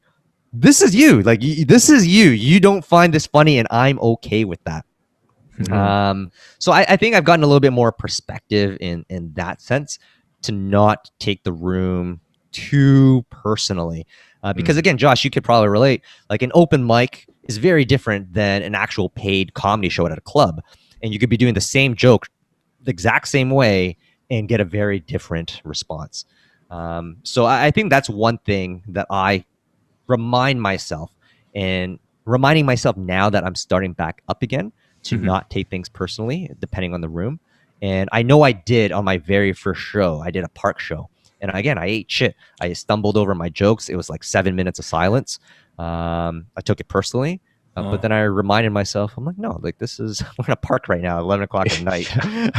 this is you. Like this is you. You don't find this funny, and I'm okay with that. So I think I've gotten a little bit more perspective in that sense, to not take the room too personally. Because again, Josh, you could probably relate. Like an open mic is very different than an actual paid comedy show at a club, and you could be doing the same joke the exact same way and get a very different response. So I think that's one thing that I remind myself, and reminding myself now that I'm starting back up again, to not take things personally, depending on the room. And I know I did on my very first show. I did a park show. And again, I ate shit. I stumbled over my jokes. It was like 7 minutes of silence. I took it personally. But then I reminded myself, I'm like, no, like we're in a park right now, 11 o'clock at night.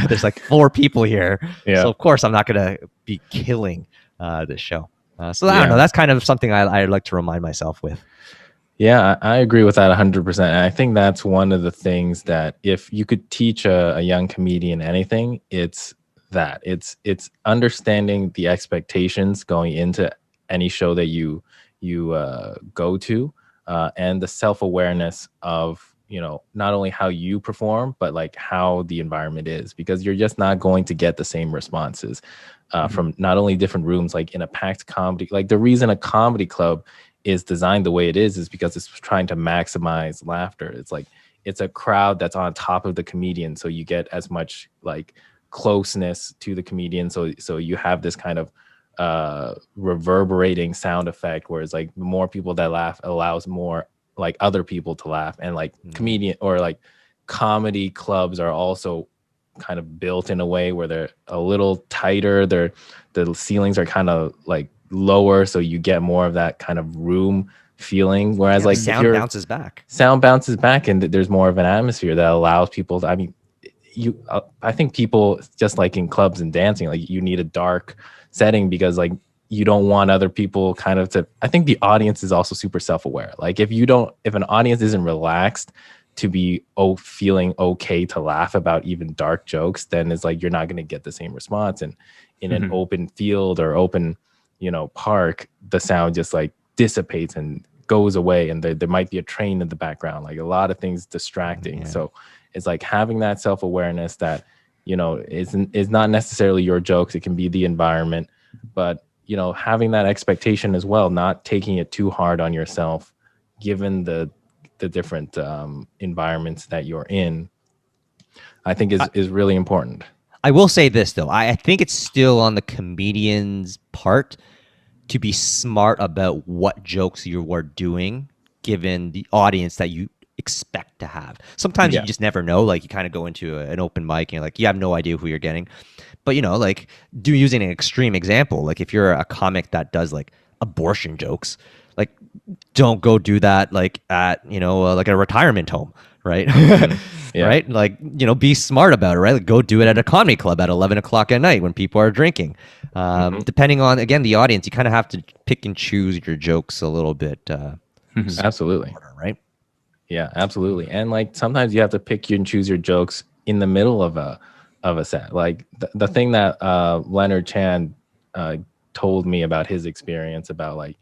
There's like 4 people here. Yeah. So of course I'm not going to be killing this show. So I don't know. That's kind of something I like to remind myself with. Yeah, I agree with that 100%. And I think that's one of the things that if you could teach a young comedian anything, it's that. It's understanding the expectations going into any show that you go to. And the self-awareness of, not only how you perform, but like how the environment is, because you're just not going to get the same responses from not only different rooms, like in a packed comedy. Like the reason a comedy club is designed the way it is because it's trying to maximize laughter. It's like, it's a crowd that's on top of the comedian. So you get as much like closeness to the comedian. So you have this kind of reverberating sound effect, whereas like the more people that laugh allows more like other people to laugh. And like comedian or like comedy clubs are also kind of built in a way where they're a little tighter. The ceilings are kind of like lower, so you get more of that kind of room feeling, whereas like sound bounces back and there's more of an atmosphere that allows people to, I think people, just like in clubs and dancing, like you need a dark setting because like you don't want other people kind of to. I think the audience is also super self-aware. Like if an audience isn't relaxed to be feeling okay to laugh about even dark jokes, then it's like you're not going to get the same response. And in an open field or open park, the sound just like dissipates and goes away, and there might be a train in the background, like a lot of things distracting. So it's like having that self-awareness that is not necessarily your jokes, it can be the environment, but having that expectation as well, not taking it too hard on yourself, given the different environments that you're in, I think is really important. I will say this though, I think it's still on the comedian's part to be smart about what jokes you are doing, given the audience that you expect to have. Sometimes you just never know. Like you kind of go into an open mic and you're like, you have no idea who you're getting. But like using an extreme example, like if you're a comic that does like abortion jokes, like don't go do that like at like a retirement home, right? Yeah. Right? Like be smart about it, right? Like go do it at a comedy club at 11 o'clock at night when people are drinking. Depending on again the audience, you kind of have to pick and choose your jokes a little bit. Absolutely. Smarter, right? Yeah, absolutely. And like sometimes you have to pick and choose your jokes in the middle of a set. Like the thing that Leonard Chan told me about his experience about like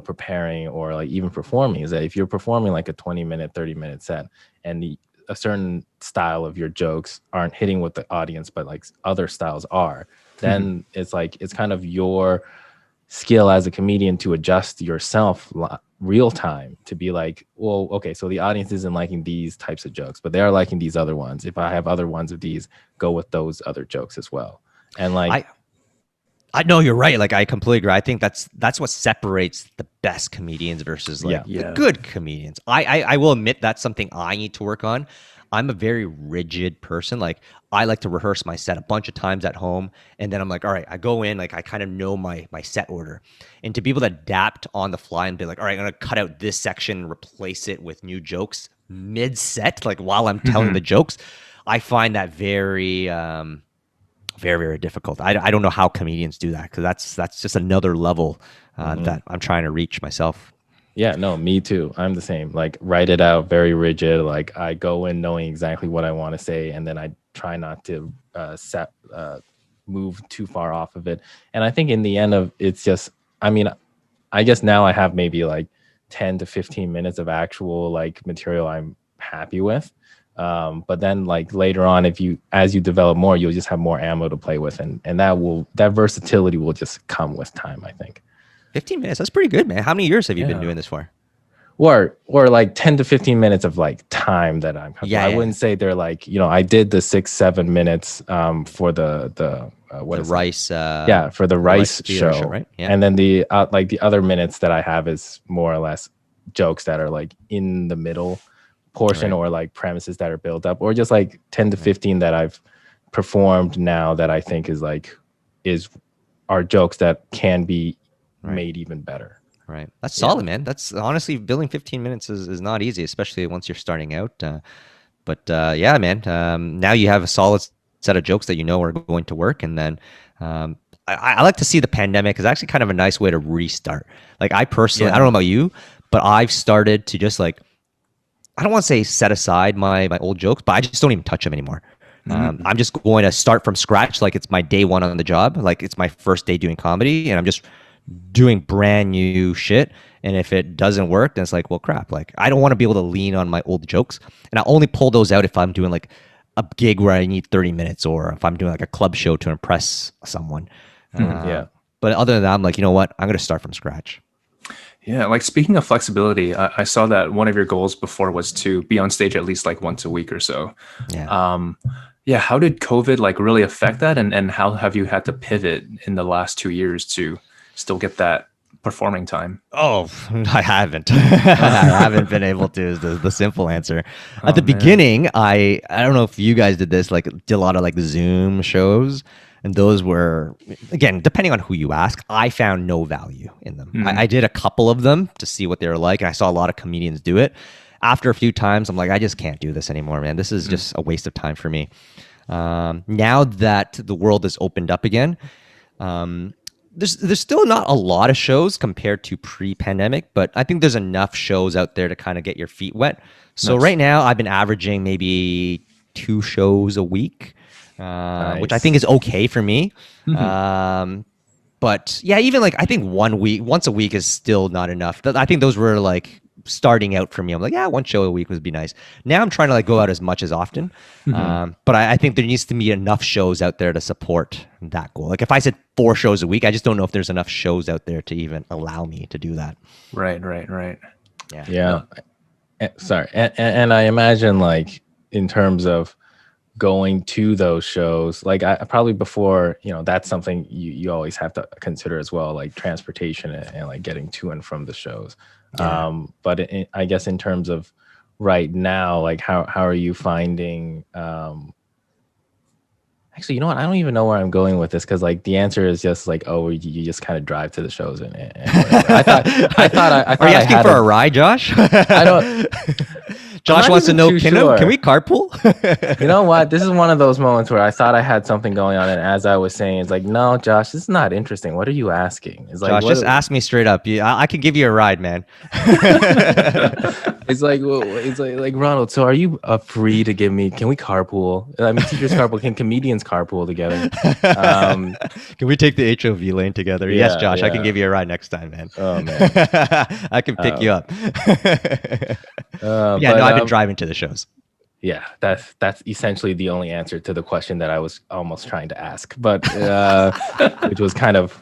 preparing or like even performing is that if you're performing like a 20-minute 30-minute set and a certain style of your jokes aren't hitting with the audience but like other styles are, then it's like it's kind of your skill as a comedian to adjust yourself real time to be like, well, okay, so the audience isn't liking these types of jokes, but they are liking these other ones. If I have other ones of these, go with those other jokes as well. And like I know you're right. Like I completely agree. I think that's what separates the best comedians versus like the good comedians. I will admit that's something I need to work on. I'm a very rigid person. Like I like to rehearse my set a bunch of times at home, and then I'm like, all right, I go in, like I kind of know my set order, and to be able to adapt on the fly and be like, all right, I'm gonna cut out this section, replace it with new jokes mid set, like while I'm telling the jokes. I find that very very, very difficult. I don't know how comedians do that because that's just another level that I'm trying to reach myself. Yeah, no, me too. I'm the same. Like write it out, very rigid. Like I go in knowing exactly what I want to say, and then I try not to move too far off of it. And I think in the end of it's just, I mean, I guess now I have maybe like 10 to 15 minutes of actual like material I'm happy with. But then like later on, as you develop more, you'll just have more ammo to play with, and that versatility will just come with time, I think. 15 minutes, that's pretty good, man. How many years have you been doing this for? Or like 10 to 15 minutes of like time that I'm comfortable. I wouldn't say they're like, I did the 6-7 minutes for the Rice for the Rice show, right? Yeah. And then the like the other minutes that I have is more or less jokes that are like in the middle portion, or like premises that are built up, or just like 10 to 15 that I've performed now that I think are jokes that can be made even better. Right. That's solid, man. That's honestly, building 15 minutes is not easy, especially once you're starting out. But yeah, man, now you have a solid set of jokes that are going to work. And then I like to see the pandemic is actually kind of a nice way to restart. Like I personally, I don't know about you, but I've started to just like, I don't want to say set aside my old jokes, but I just don't even touch them anymore. I'm just going to start from scratch. Like it's my day one on the job. Like it's my first day doing comedy, and I'm just doing brand new shit. And if it doesn't work, then it's like, well, crap. Like I don't want to be able to lean on my old jokes, and I only pull those out if I'm doing like a gig where I need 30 minutes, or if I'm doing like a club show to impress someone. But other than that, I'm like, you know what? I'm going to start from scratch. Yeah, like speaking of flexibility, I saw that one of your goals before was to be on stage at least like once a week or so. How did COVID like really affect that, and how have you had to pivot in the last 2 years to still get that performing time? Oh, I haven't. I haven't been able to is the simple answer. At the beginning, I don't know if you guys did this, like did a lot of like Zoom shows. And those were, again, depending on who you ask, I found no value in them. I did a couple of them to see what they were like, and I saw a lot of comedians do it. After a few times, I'm like, I just can't do this anymore, man. This is just a waste of time for me. Now that the world has opened up again, there's still not a lot of shows compared to pre-pandemic, but I think there's enough shows out there to kind of get your feet wet. So right now, I've been averaging maybe 2 shows a week. Which I think is okay for me. But yeah, even like I think once a week is still not enough. I think those were like starting out for me, I'm like, yeah, one show a week would be nice. Now I'm trying to like go out as much as often. But I think there needs to be enough shows out there to support that goal. Like if I said 4 shows a week, I just don't know if there's enough shows out there to even allow me to do that. Right. Yeah. Sorry. And I imagine like in terms of going to those shows, like I probably before, that's something you always have to consider as well, like transportation and like getting to and from the shows. But I guess in terms of right now, like how are you finding, actually, you know what? I don't even know where I'm going with this because like the answer is just like, oh, you just kind of drive to the shows and whatever. I thought Are you asking for a ride, Josh? I don't. Josh wants to know, can we carpool? You know what? This is one of those moments where I thought I had something going on, and as I was saying, it's like, no, Josh, this is not interesting. What are you asking? It's like, Josh, just ask me straight up. I can give you a ride, man. It's like Ronald. So, are you free to give me? Can we carpool? I mean, teachers carpool. Can comedians carpool together? Can we take the HOV lane together? Yes, Josh. I can give you a ride next time, man. Oh man, I can pick you up. I've been driving to the shows. Yeah, that's essentially the only answer to the question that I was almost trying to ask, but which was kind of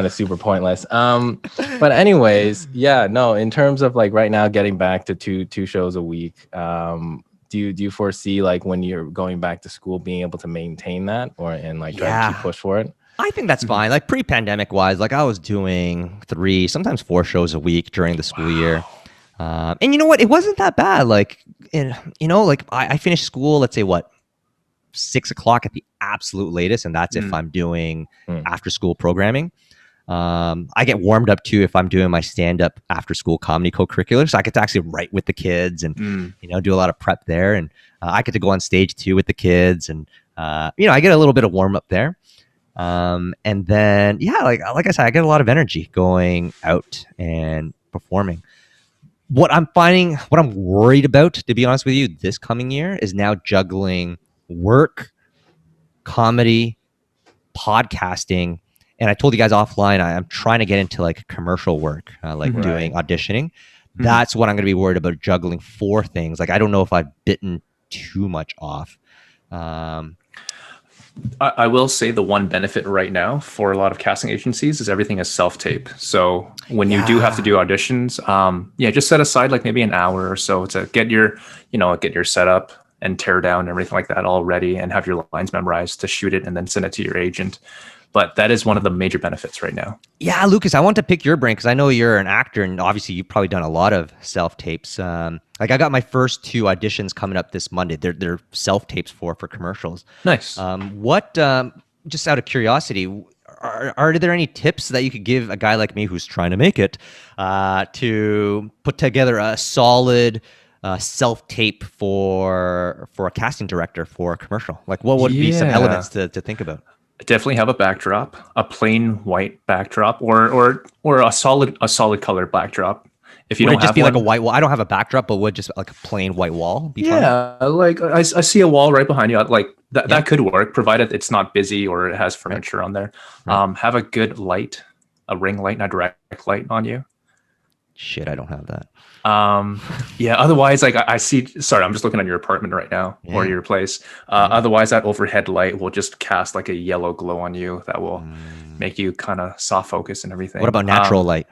super pointless. But anyways, in terms of like right now getting back to two shows a week, do you foresee like when you're going back to school being able to maintain that try to keep push for it? I think that's fine. Like pre-pandemic wise, like I was doing 3, sometimes 4 shows a week during the school year. And you know what? It wasn't that bad. Like, I finished school, let's say 6 o'clock at the absolute latest. And that's if I'm doing after school programming. I get warmed up too if I'm doing my stand-up after school comedy co-curricular. So I get to actually write with the kids and, do a lot of prep there. And I get to go on stage too with the kids. And, I get a little bit of warm up there. And then, like I said, I get a lot of energy going out and performing. What I'm worried about, to be honest with you, this coming year is now juggling work, comedy, podcasting. And I told you guys offline, I'm trying to get into like commercial work, doing auditioning. That's what I'm going to be worried about, juggling 4 things. Like, I don't know if I've bitten too much off. I will say the one benefit right now for a lot of casting agencies is everything is self-tape. So when you do have to do auditions, just set aside like maybe an hour or so to get your setup and tear down and everything like that all ready and have your lines memorized to shoot it and then send it to your agent. But that is one of the major benefits right now. Yeah, Lucas, I want to pick your brain because I know you're an actor and obviously you've probably done a lot of self-tapes. Like I got my first 2 auditions coming up this Monday. They're self-tapes for commercials. Nice. Just out of curiosity, are there any tips that you could give a guy like me who's trying to make it to put together a solid self-tape for a casting director for a commerciol? Like what would be some elements to think about? Definitely have a backdrop, a plain white backdrop, or a solid color backdrop. If you would don't it just have be one, like a white wall? I don't have a backdrop, but would just like a plain white wall be fine? Like I see a wall right behind you. Like that could work, provided it's not busy or it has furniture on there. Right. Have a good light, a ring light, not a direct light on you. Shit, I don't have that. Otherwise, like I see, sorry, I'm just looking at your apartment right now or your place. Otherwise that overhead light will just cast like a yellow glow on you that will make you kind of soft focus and everything. What about natural light?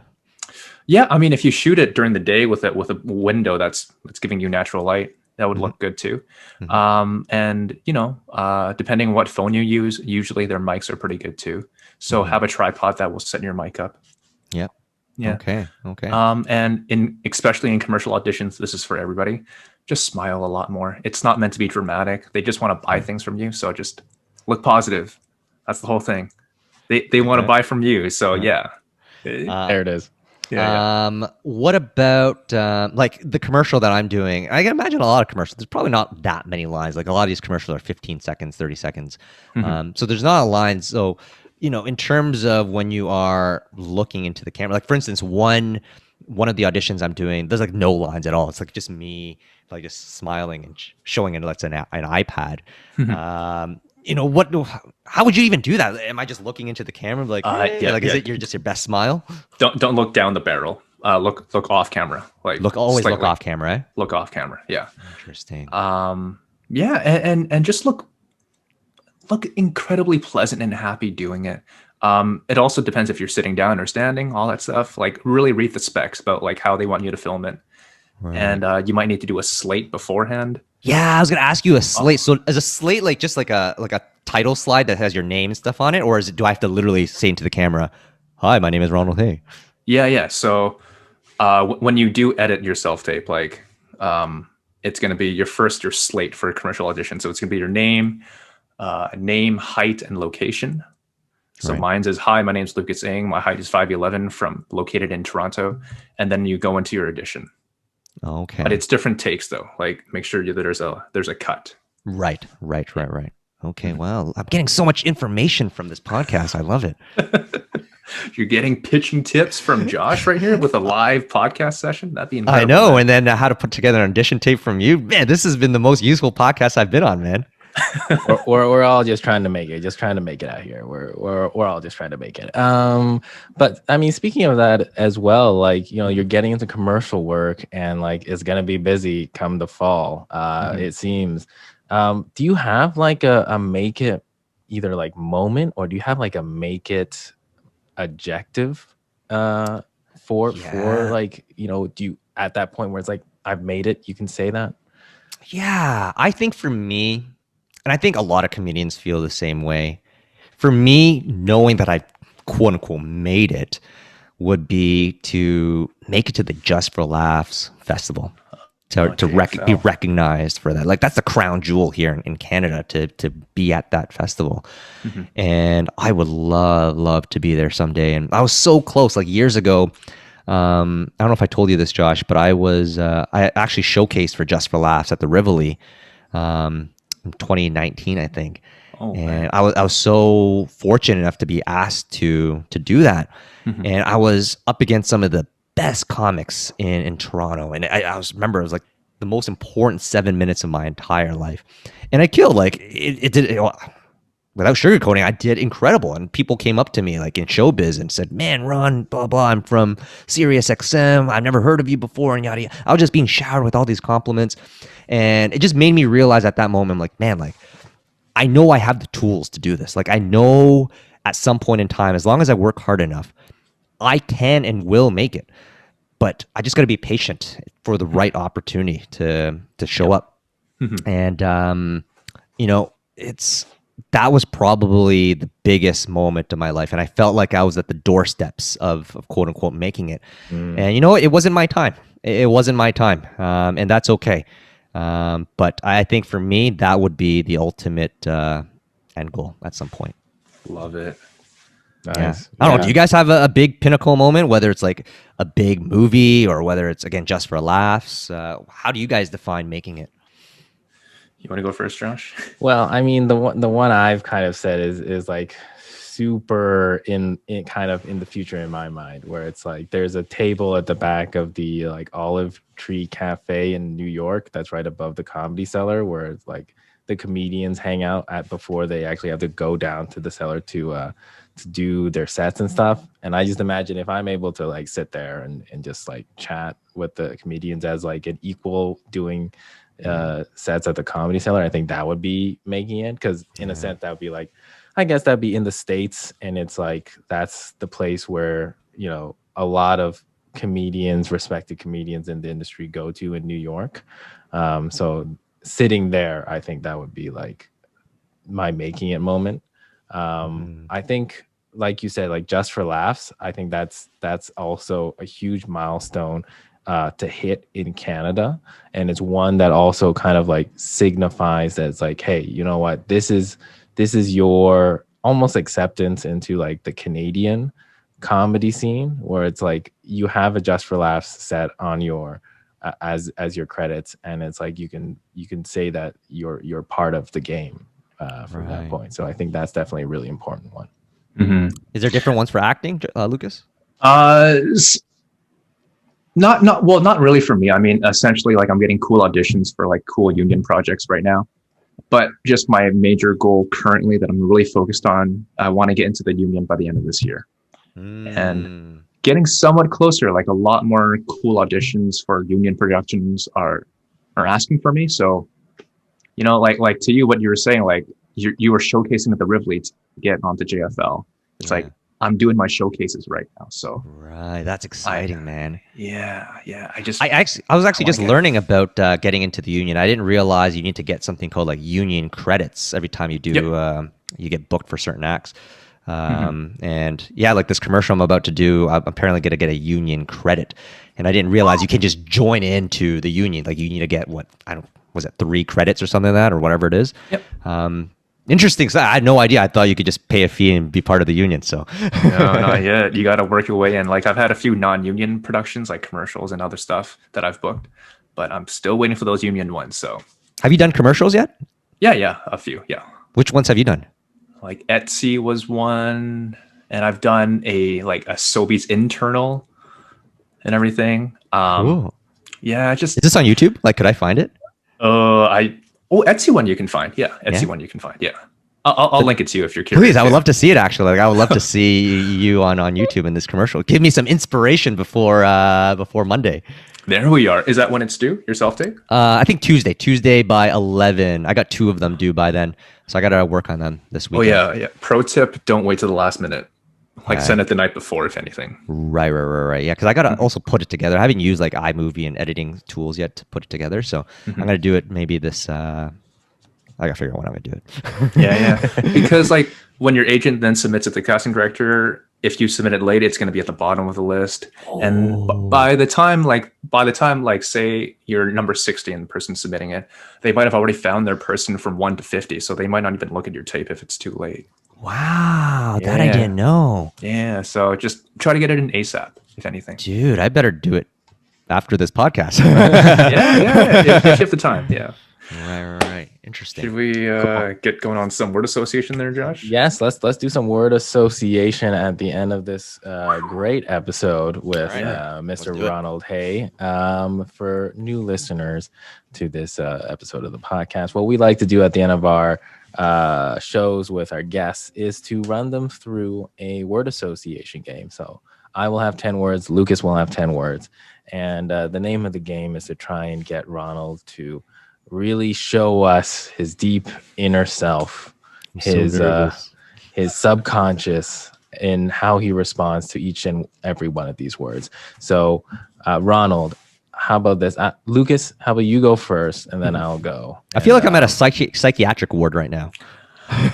Yeah, I mean, if you shoot it during the day with a window that's giving you natural light, that would look good too. And depending on what phone you use, usually their mics are pretty good too. So have a tripod that will set your mic up. Yep. Yeah. Okay. And especially in commercial auditions, this is for everybody. Just smile a lot more. It's not meant to be dramatic. They just want to buy things from you. So just look positive. That's the whole thing. They want to buy from you. So there it is. What about like the commercial that I'm doing? I can imagine a lot of commercials. There's probably not that many lines. Like a lot of these commercials are 15 seconds, 30 seconds. So there's not a line. So in terms of when you are looking into the camera, like for instance, one of the auditions I'm doing, there's like no lines at all. It's like just me, like just smiling and showing it. That's an iPad. How would you even do that? Am I just looking into the camera like, is it just your best smile? Don't look down the barrel. look off camera. Like Always slightly. look off camera. Eh? Look off camera. Yeah. Interesting. Yeah, and just look incredibly pleasant and happy doing it. It also depends if you're sitting down or standing, all that stuff. Like really read the specs about like how they want you to film it. Right. And you might need to do a slate beforehand. Yeah, I was gonna ask you a slate. So is a slate like just like a title slide that has your name and stuff on it, or do I have to literally say into the camera, "Hi, my name is Ronald Hae"? Yeah. So when you do edit your self-tape, like it's going to be your slate for a commercial audition. So it's going to be your name, height, and location. So mine's is, hi, my name's Lucas Ng. My height is 5'11", located in Toronto. And then you go into your audition. Okay. But it's different takes though. Like make sure there's a cut. Right. Okay, well, I'm getting so much information from this podcast. I love it. You're getting pitching tips from Josh right here with a live podcast session. That'd be incredible. I know. Man. And then how to put together an audition tape from you. Man, this has been the most useful podcast I've been on, man. we're all just trying to make it, out here. We're all just trying to make it. But I mean, speaking of that as well, like, you know, you're getting into commercial work and like it's gonna be busy come the fall. It seems. Do you have like a make it either like moment, or do you have like a make it objective for like, you know, do you at that point where it's like I've made it, you can say that? Yeah, I think for me, and I think a lot of comedians feel the same way. For me, knowing that I quote unquote made it would be to make it to the Just for Laughs festival, to be recognized for that. Like that's the crown jewel here in Canada, to be at that festival. Mm-hmm. And I would love to be there someday. And I was so close, like years ago. I don't know if I told you this, Josh, but I actually showcased for Just for Laughs at the Rivoli in 2019, I think. Oh, and man. I was so fortunate enough to be asked to do that. Mm-hmm. And I was up against some of the best comics in Toronto. And I remember it was like the most important 7 minutes of my entire life. And I killed, like it did. Without sugarcoating, I did incredible. And people came up to me like in showbiz and said, man, Ron, blah, blah, I'm from Sirius XM. I've never heard of you before. And yada, yada. I was just being showered with all these compliments. And it just made me realize at that moment, like, man, like, I know I have the tools to do this. Like, I know at some point in time, as long as I work hard enough, I can and will make it. But I just got to be patient for the right opportunity to show up. Mm-hmm. And, you know, that was probably the biggest moment of my life. And I felt like I was at the doorsteps of quote unquote making it. And you know, it wasn't my time. It wasn't my time. And that's okay. But I think for me, that would be the ultimate end goal at some point. Love it. Nice. Yeah. I don't know. Do you guys have a big pinnacle moment, whether it's like a big movie or whether it's, again, Just for Laughs? How do you guys define making it? You want to go first, Josh? Well, I mean, the one I've kind of said is like super in kind of in the future in my mind, where it's like there's a table at the back of the like Olive Tree Cafe in New York that's right above the Comedy Cellar, where it's like the comedians hang out at before they actually have to go down to the cellar to do their sets and stuff. And I just imagine if I'm able to like sit there and just like chat with the comedians as like an equal doing sets at the Comedy Cellar, I think that would be making it, because in a sense that would be like, I guess that'd be in the States, and it's like that's the place where, you know, a lot of respected comedians in the industry go to in New York. So sitting there, I think that would be like my making it moment. I think, like you said, like Just for Laughs, I think that's also a huge milestone to hit in Canada. And it's one that also kind of like signifies that it's like, hey, you know what, this is your almost acceptance into like the Canadian comedy scene, where it's like you have a Just for Laughs set on your as your credits, and it's like you can say that you're part of the game from that point. So I think that's definitely a really important one. Mm-hmm. Is there different ones for acting, Lucas? Not really for me. I mean, essentially, like I'm getting cool auditions for like cool union projects right now. But just my major goal currently that I'm really focused on, I want to get into the union by the end of this year. And getting somewhat closer. Like a lot more cool auditions for union productions are asking for me. So, you know, like to you, what you were saying, like you were showcasing at the Rivoli to get onto JFL. It's Yeah. like I'm doing my showcases right now. So Right, that's exciting, man. yeah. I was actually wanna just get- learning about getting into the union. I didn't realize you need to get something called like union credits every time you do you get booked for certain acts. And yeah, like this commercial I'm about to do, I'm apparently going to get a union credit, and I didn't realize you can just join into the union. Like you need to get was it 3 credits or something like that, or whatever it is. Yep. Interesting. 'Cause I had no idea. I thought you could just pay a fee and be part of the union. So No, not yet. You got to work your way in. Like I've had a few non-union productions, like commercials and other stuff that I've booked, but I'm still waiting for those union ones. So have you done commercials yet? yeah, a few. Yeah, Which ones have you done? like Etsy was one, and I've done a Sobeys internal and everything. Cool. Yeah, just Is this on YouTube? Like, could I find it? Etsy one you can find. Yeah, Etsy Yeah? one you can find. Yeah, I'll link it to you if you're curious. Please, I would love to see it. Actually, like I would love to see you on YouTube in this commercial. Give me some inspiration before Monday. There we are. Is that when it's due? Your self-tape? I think Tuesday by 11. I got 2 of them due by then, so I got to work on them this week. Oh yeah. Pro tip: don't wait till the last minute. Like Right. send it the night before, if anything. Right. Yeah, because I got to also put it together. I haven't used like iMovie and editing tools yet to put it together, so I'm gonna do it maybe this. I gotta figure out when I'm gonna do it. Yeah. Because like when your agent then submits it to the casting director, if you submit it late, it's going to be at the bottom of the list. And by the time say you're number 60 and the person submitting it, they might have already found their person from 1 to 50. So they might not even look at your tape if it's too late. Wow, that I Yeah. didn't know. Yeah. So just try to get it in ASAP, if anything. Dude, I better do it after this podcast. Yeah. If you have the time. Yeah. Right. Interesting. Should we get going on some word association there, Josh? Yes, let's do some word association at the end of this great episode with Mr. do it. Ronald Hae. For new listeners to this episode of the podcast, what we like to do at the end of our shows with our guests is to run them through a word association game. So I will have 10 words, Lucas will have 10 words, and the name of the game is to try and get Ronald to really show us his deep inner self, his subconscious, and how he responds to each and every one of these words. So, Ronald, how about this? Lucas, how about you go first, and then I'll go. I feel like I'm at a psychiatric ward right now.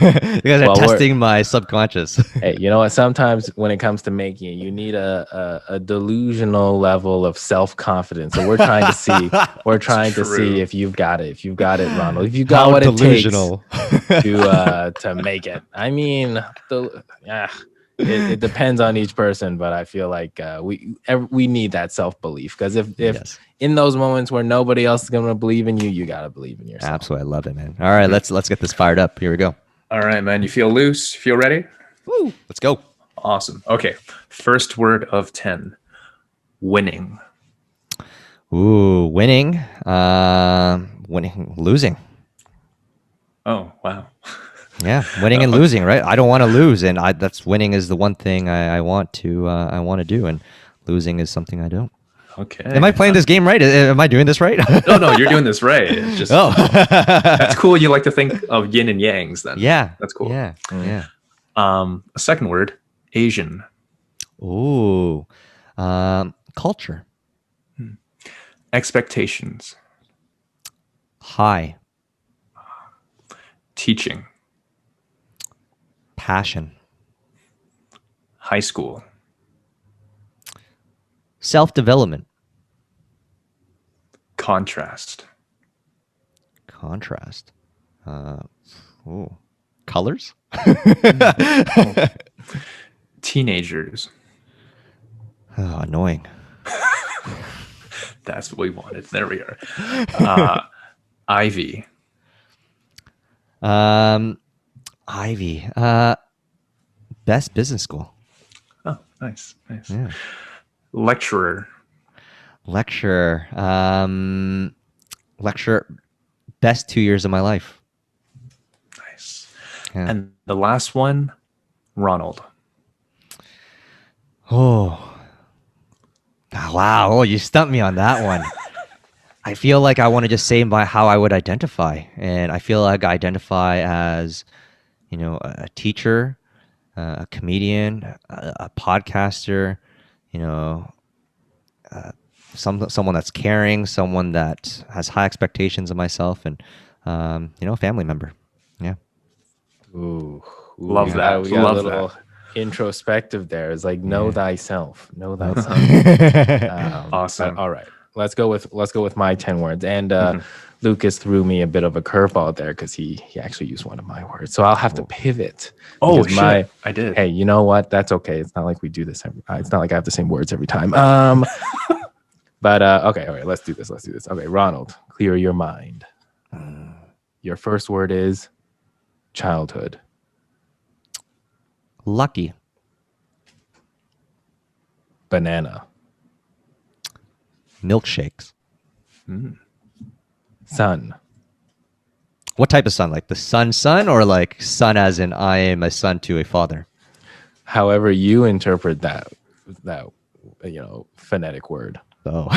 You guys are Well, testing my subconscious. Hey, you know what? Sometimes when it comes to making it, you need a delusional level of self-confidence. So we're trying to see, true. if you've got it. If you've got it, Ronald. If you got what delusional. it takes to make it. I mean, it depends on each person, but I feel like we need that self-belief, because if Yes. in those moments where nobody else is gonna believe in you, you gotta believe in yourself. Absolutely, I love it, man. All right, let's get this fired up. Here we go. All right, man. You feel loose? Feel ready? Woo, let's go. Awesome. Okay. First word of 10. Winning. Ooh, winning. Losing. Oh, wow. Yeah, winning and losing, right? I don't want to lose, and that's winning is the one thing I want to do, and losing is something I don't. Okay. Am I playing this game right? Am I doing this right? No, you're doing this right. It's just that's cool. You like to think of yin and yangs then. Yeah, That's cool. Yeah, yeah. A second word, Asian. Ooh, culture. Expectations. High. Teaching. Passion. High school. Self-development. Contrast. Contrast. Ooh. Colors. Teenagers. Oh, annoying. That's what we wanted. There we are. Ivy. Ivy. Best business school. Oh, nice. Yeah. Lecturer. Lecture. Lecture. Best 2 years of my life. Nice. Yeah. And the last one, Ronald. Oh, Wow. Oh, you stumped me on that one. I feel like I want to just say how I would identify. And I feel like I identify as, a teacher, a comedian, a podcaster, you know, someone that's caring, someone that has high expectations of myself, and a family member. Yeah. Ooh, Love that. We got Love a little introspective there. It's like know thyself, know thyself. Awesome. All right, let's go with my 10 words. And Lucas threw me a bit of a curveball there because he actually used one of my words, so I'll have to pivot. Oh because shit! I did. Hey, you know what? That's okay. It's not like we do this. It's not like I have the same words every time. But okay, all right. Let's do this. Okay, Ronald, clear your mind. Your first word is childhood. Lucky. Banana. Milkshakes. Son. What type of son? Like the son, or like son as in I am a son to a father? However you interpret that phonetic word. Oh.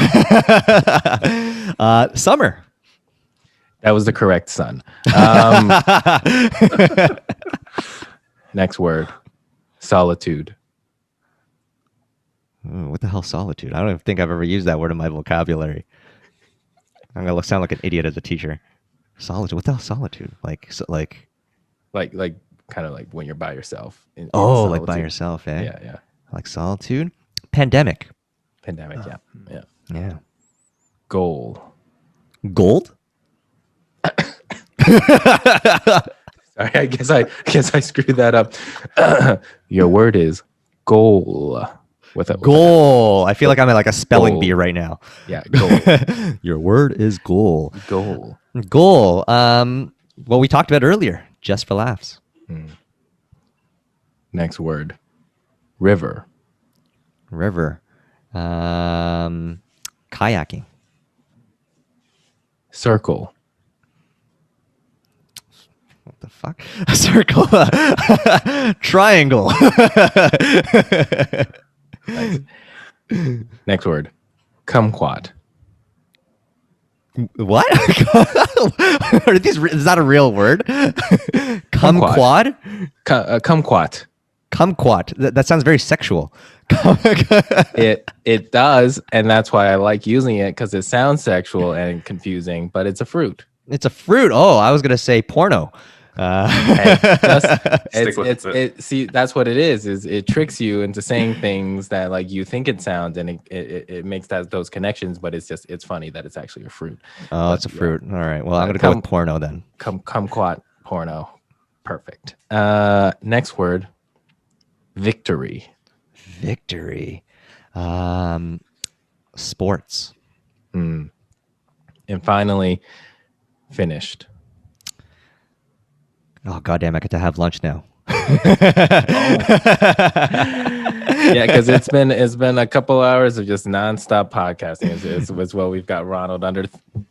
Summer. That was the correct son. Next word. Solitude. What the hell, solitude? I don't even think I've ever used that word in my vocabulary. I'm gonna sound like an idiot as a teacher. Solitude. What the hell, solitude? Like kind of like when you're by yourself. In like by yourself, eh? Yeah. Like solitude. Pandemic. Pandemic. Yeah. Goal. Gold. Sorry, I guess I screwed that up. Your word is goal. Goal. I feel like I'm at like a spelling bee right now. Yeah, goal. Your word is goal. Goal. Goal. What we talked about earlier, just for laughs. Next word. River. River. Kayaking. Circle. What the fuck? A circle. Triangle. Nice. Next word. Kumquat. What? Are these? Is that a real word? Kumquat. Kumquat. Kumquat. That sounds very sexual. It does, and that's why I like using it, because it sounds sexual and confusing, but it's a fruit. It's a fruit. Oh, I was gonna say porno. See, that's what it is it tricks you into saying things that like you think it sounds, and it makes those connections, but it's funny that it's actually a fruit. Oh, it's a fruit. All right, well, I'm gonna go with porno then. Kumquat porno. Perfect. Next word. Victory. Sports. And finally, finished. Oh, goddamn, I get to have lunch now. Yeah, because it's been a couple hours of just nonstop podcasting. It's what we've got Ronald under.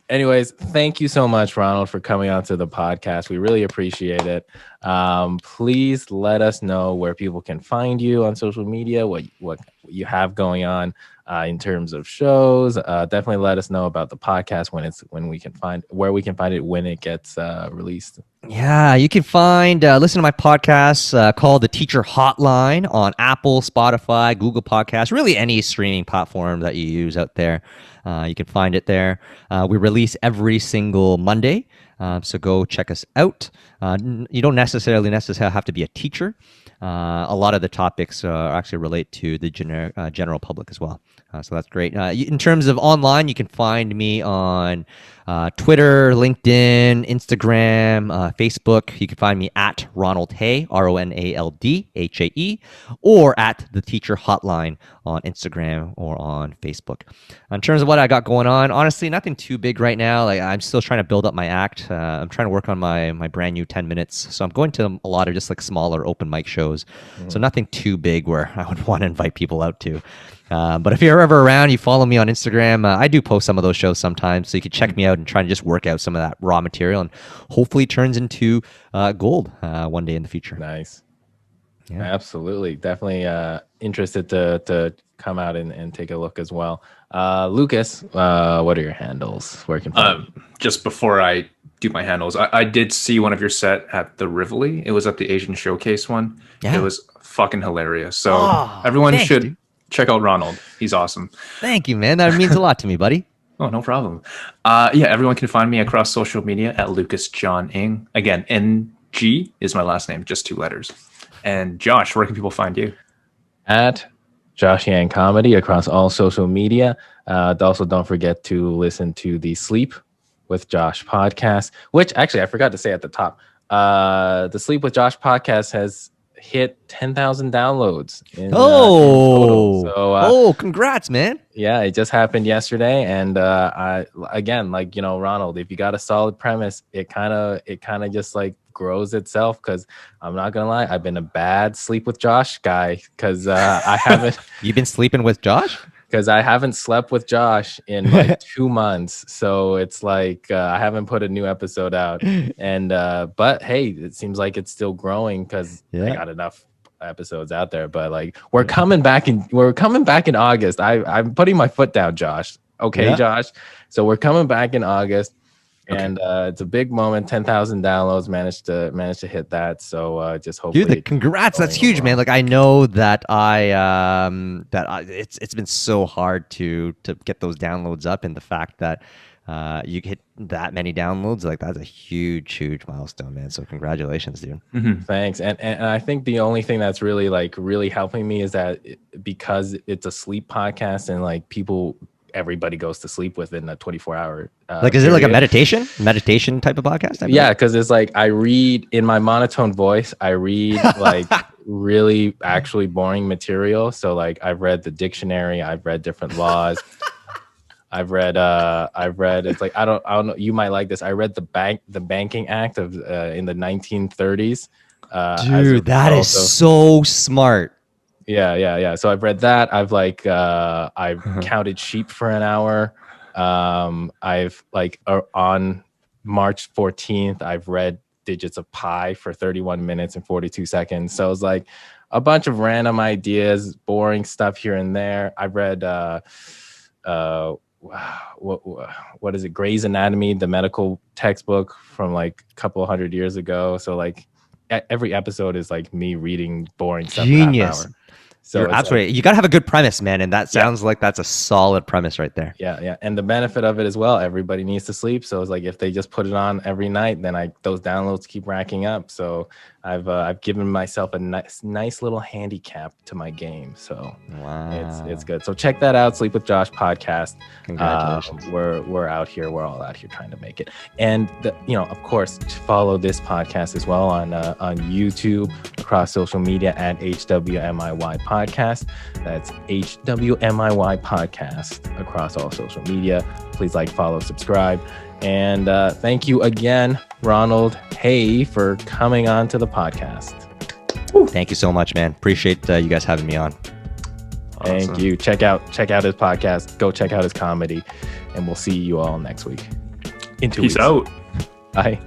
Anyways, thank you so much, Ronald, for coming on to the podcast. We really appreciate it. Please let us know where people can find you on social media, what you have going on in terms of shows. Definitely let us know about the podcast where we can find it when it gets released. Yeah, you can listen to my podcast called the Teacher Hotline on Apple, Spotify, Google Podcasts, really any streaming platform that you use out there. You can find it there. We release every single Monday, so go check us out. You don't necessarily have to be a teacher. A lot of the topics actually relate to the general public as well. So that's great. In terms of online, you can find me on Twitter, LinkedIn, Instagram, Facebook. You can find me at Ronald Hae, RONALDHAE, or at the Teacher Hotline on Instagram or on Facebook. In terms of what I got going on, honestly, nothing too big right now. Like, I'm still trying to build up my act. I'm trying to work on my brand new 10 minutes. So I'm going to a lot of just like smaller open mic shows. So nothing too big where I would want to invite people out to. But if you're ever around, you follow me on Instagram. I do post some of those shows sometimes, so you can check me out and try to just work out some of that raw material, and hopefully turns into gold one day in the future. Nice. Yeah. Absolutely. Definitely interested to come out and take a look as well. Lucas, what are your handles? Where can Just before I do my handles, I did see one of your set at the Rivoli. It was at the Asian Showcase one. Yeah. It was fucking hilarious. So Oh, everyone thanks, should dude. check out Ronald. He's awesome. Thank you, man. That means a lot to me, buddy. Oh, no problem. Yeah, everyone can find me across social media at Lucas John Ing. Again, NG is my last name, just 2 letters. And Josh, where can people find you? At Josh Yang Comedy across all social media. Also, don't forget to listen to the Sleep with Josh podcast, which actually I forgot to say at the top. The Sleep with Josh podcast has hit 10,000 downloads. In total. So, congrats, man. yeah, it just happened yesterday. And again, like, Ronald, if you got a solid premise, it kind of just like grows itself. Because I'm not gonna lie, I've been a bad Sleep with Josh guy because I haven't. You've been sleeping with Josh? Because I haven't slept with Josh in like 2 months, so it's like I haven't put a new episode out. And but hey, it seems like it's still growing because I got enough episodes out there. But like we're coming back in August. I'm putting my foot down, Josh. Okay, Josh. So we're coming back in August. And it's a big moment. 10,000 downloads, managed to hit that. So just hopefully, dude, congrats! That's huge, man. Like I know that it's been so hard to get those downloads up, and the fact that you hit that many downloads, like that's a huge milestone, man. So congratulations, dude. Mm-hmm. Thanks. And I think the only thing that's really helping me is that because it's a sleep podcast and like everybody goes to sleep within a 24-hour like is it like a meditation type of podcast? Yeah, because it's like I read in my monotone voice. I read like really actually boring material. So like I've read the dictionary, I've read different laws. I've read it's like I don't know, you might like this. I read the Banking Act of in the 1930s. Dude, that is so smart. Yeah. So I've read that. I've like I've counted sheep for an hour. I've like on March 14th, I've read digits of pi for 31 minutes and 42 seconds. So it's like a bunch of random ideas, boring stuff here and there. I've read what is it? Grey's Anatomy, the medical textbook from like a couple 100 years ago. So like every episode is like me reading boring stuff. Genius. For half an hour. So you're absolutely right. You got to have a good premise, man. And that sounds like that's a solid premise right there. Yeah. And the benefit of it as well, everybody needs to sleep. So it's like if they just put it on every night, then those downloads keep racking up. So I've given myself a nice little handicap to my game. So wow, it's good. So check that out, Sleep with Josh podcast. Congratulations. We're out here. We're all out here trying to make it. And of course, follow this podcast as well on YouTube, across social media at HWMIY podcast. That's HWMIY podcast across all social media. Please like, follow, subscribe. And thank you again, Ronald Hae, for coming on to the podcast. Thank you so much, man. Appreciate you guys having me on. Thank Awesome. you. Check out his podcast. Go check out his comedy. And we'll see you all next week. In 2 weeks. Peace out. Bye.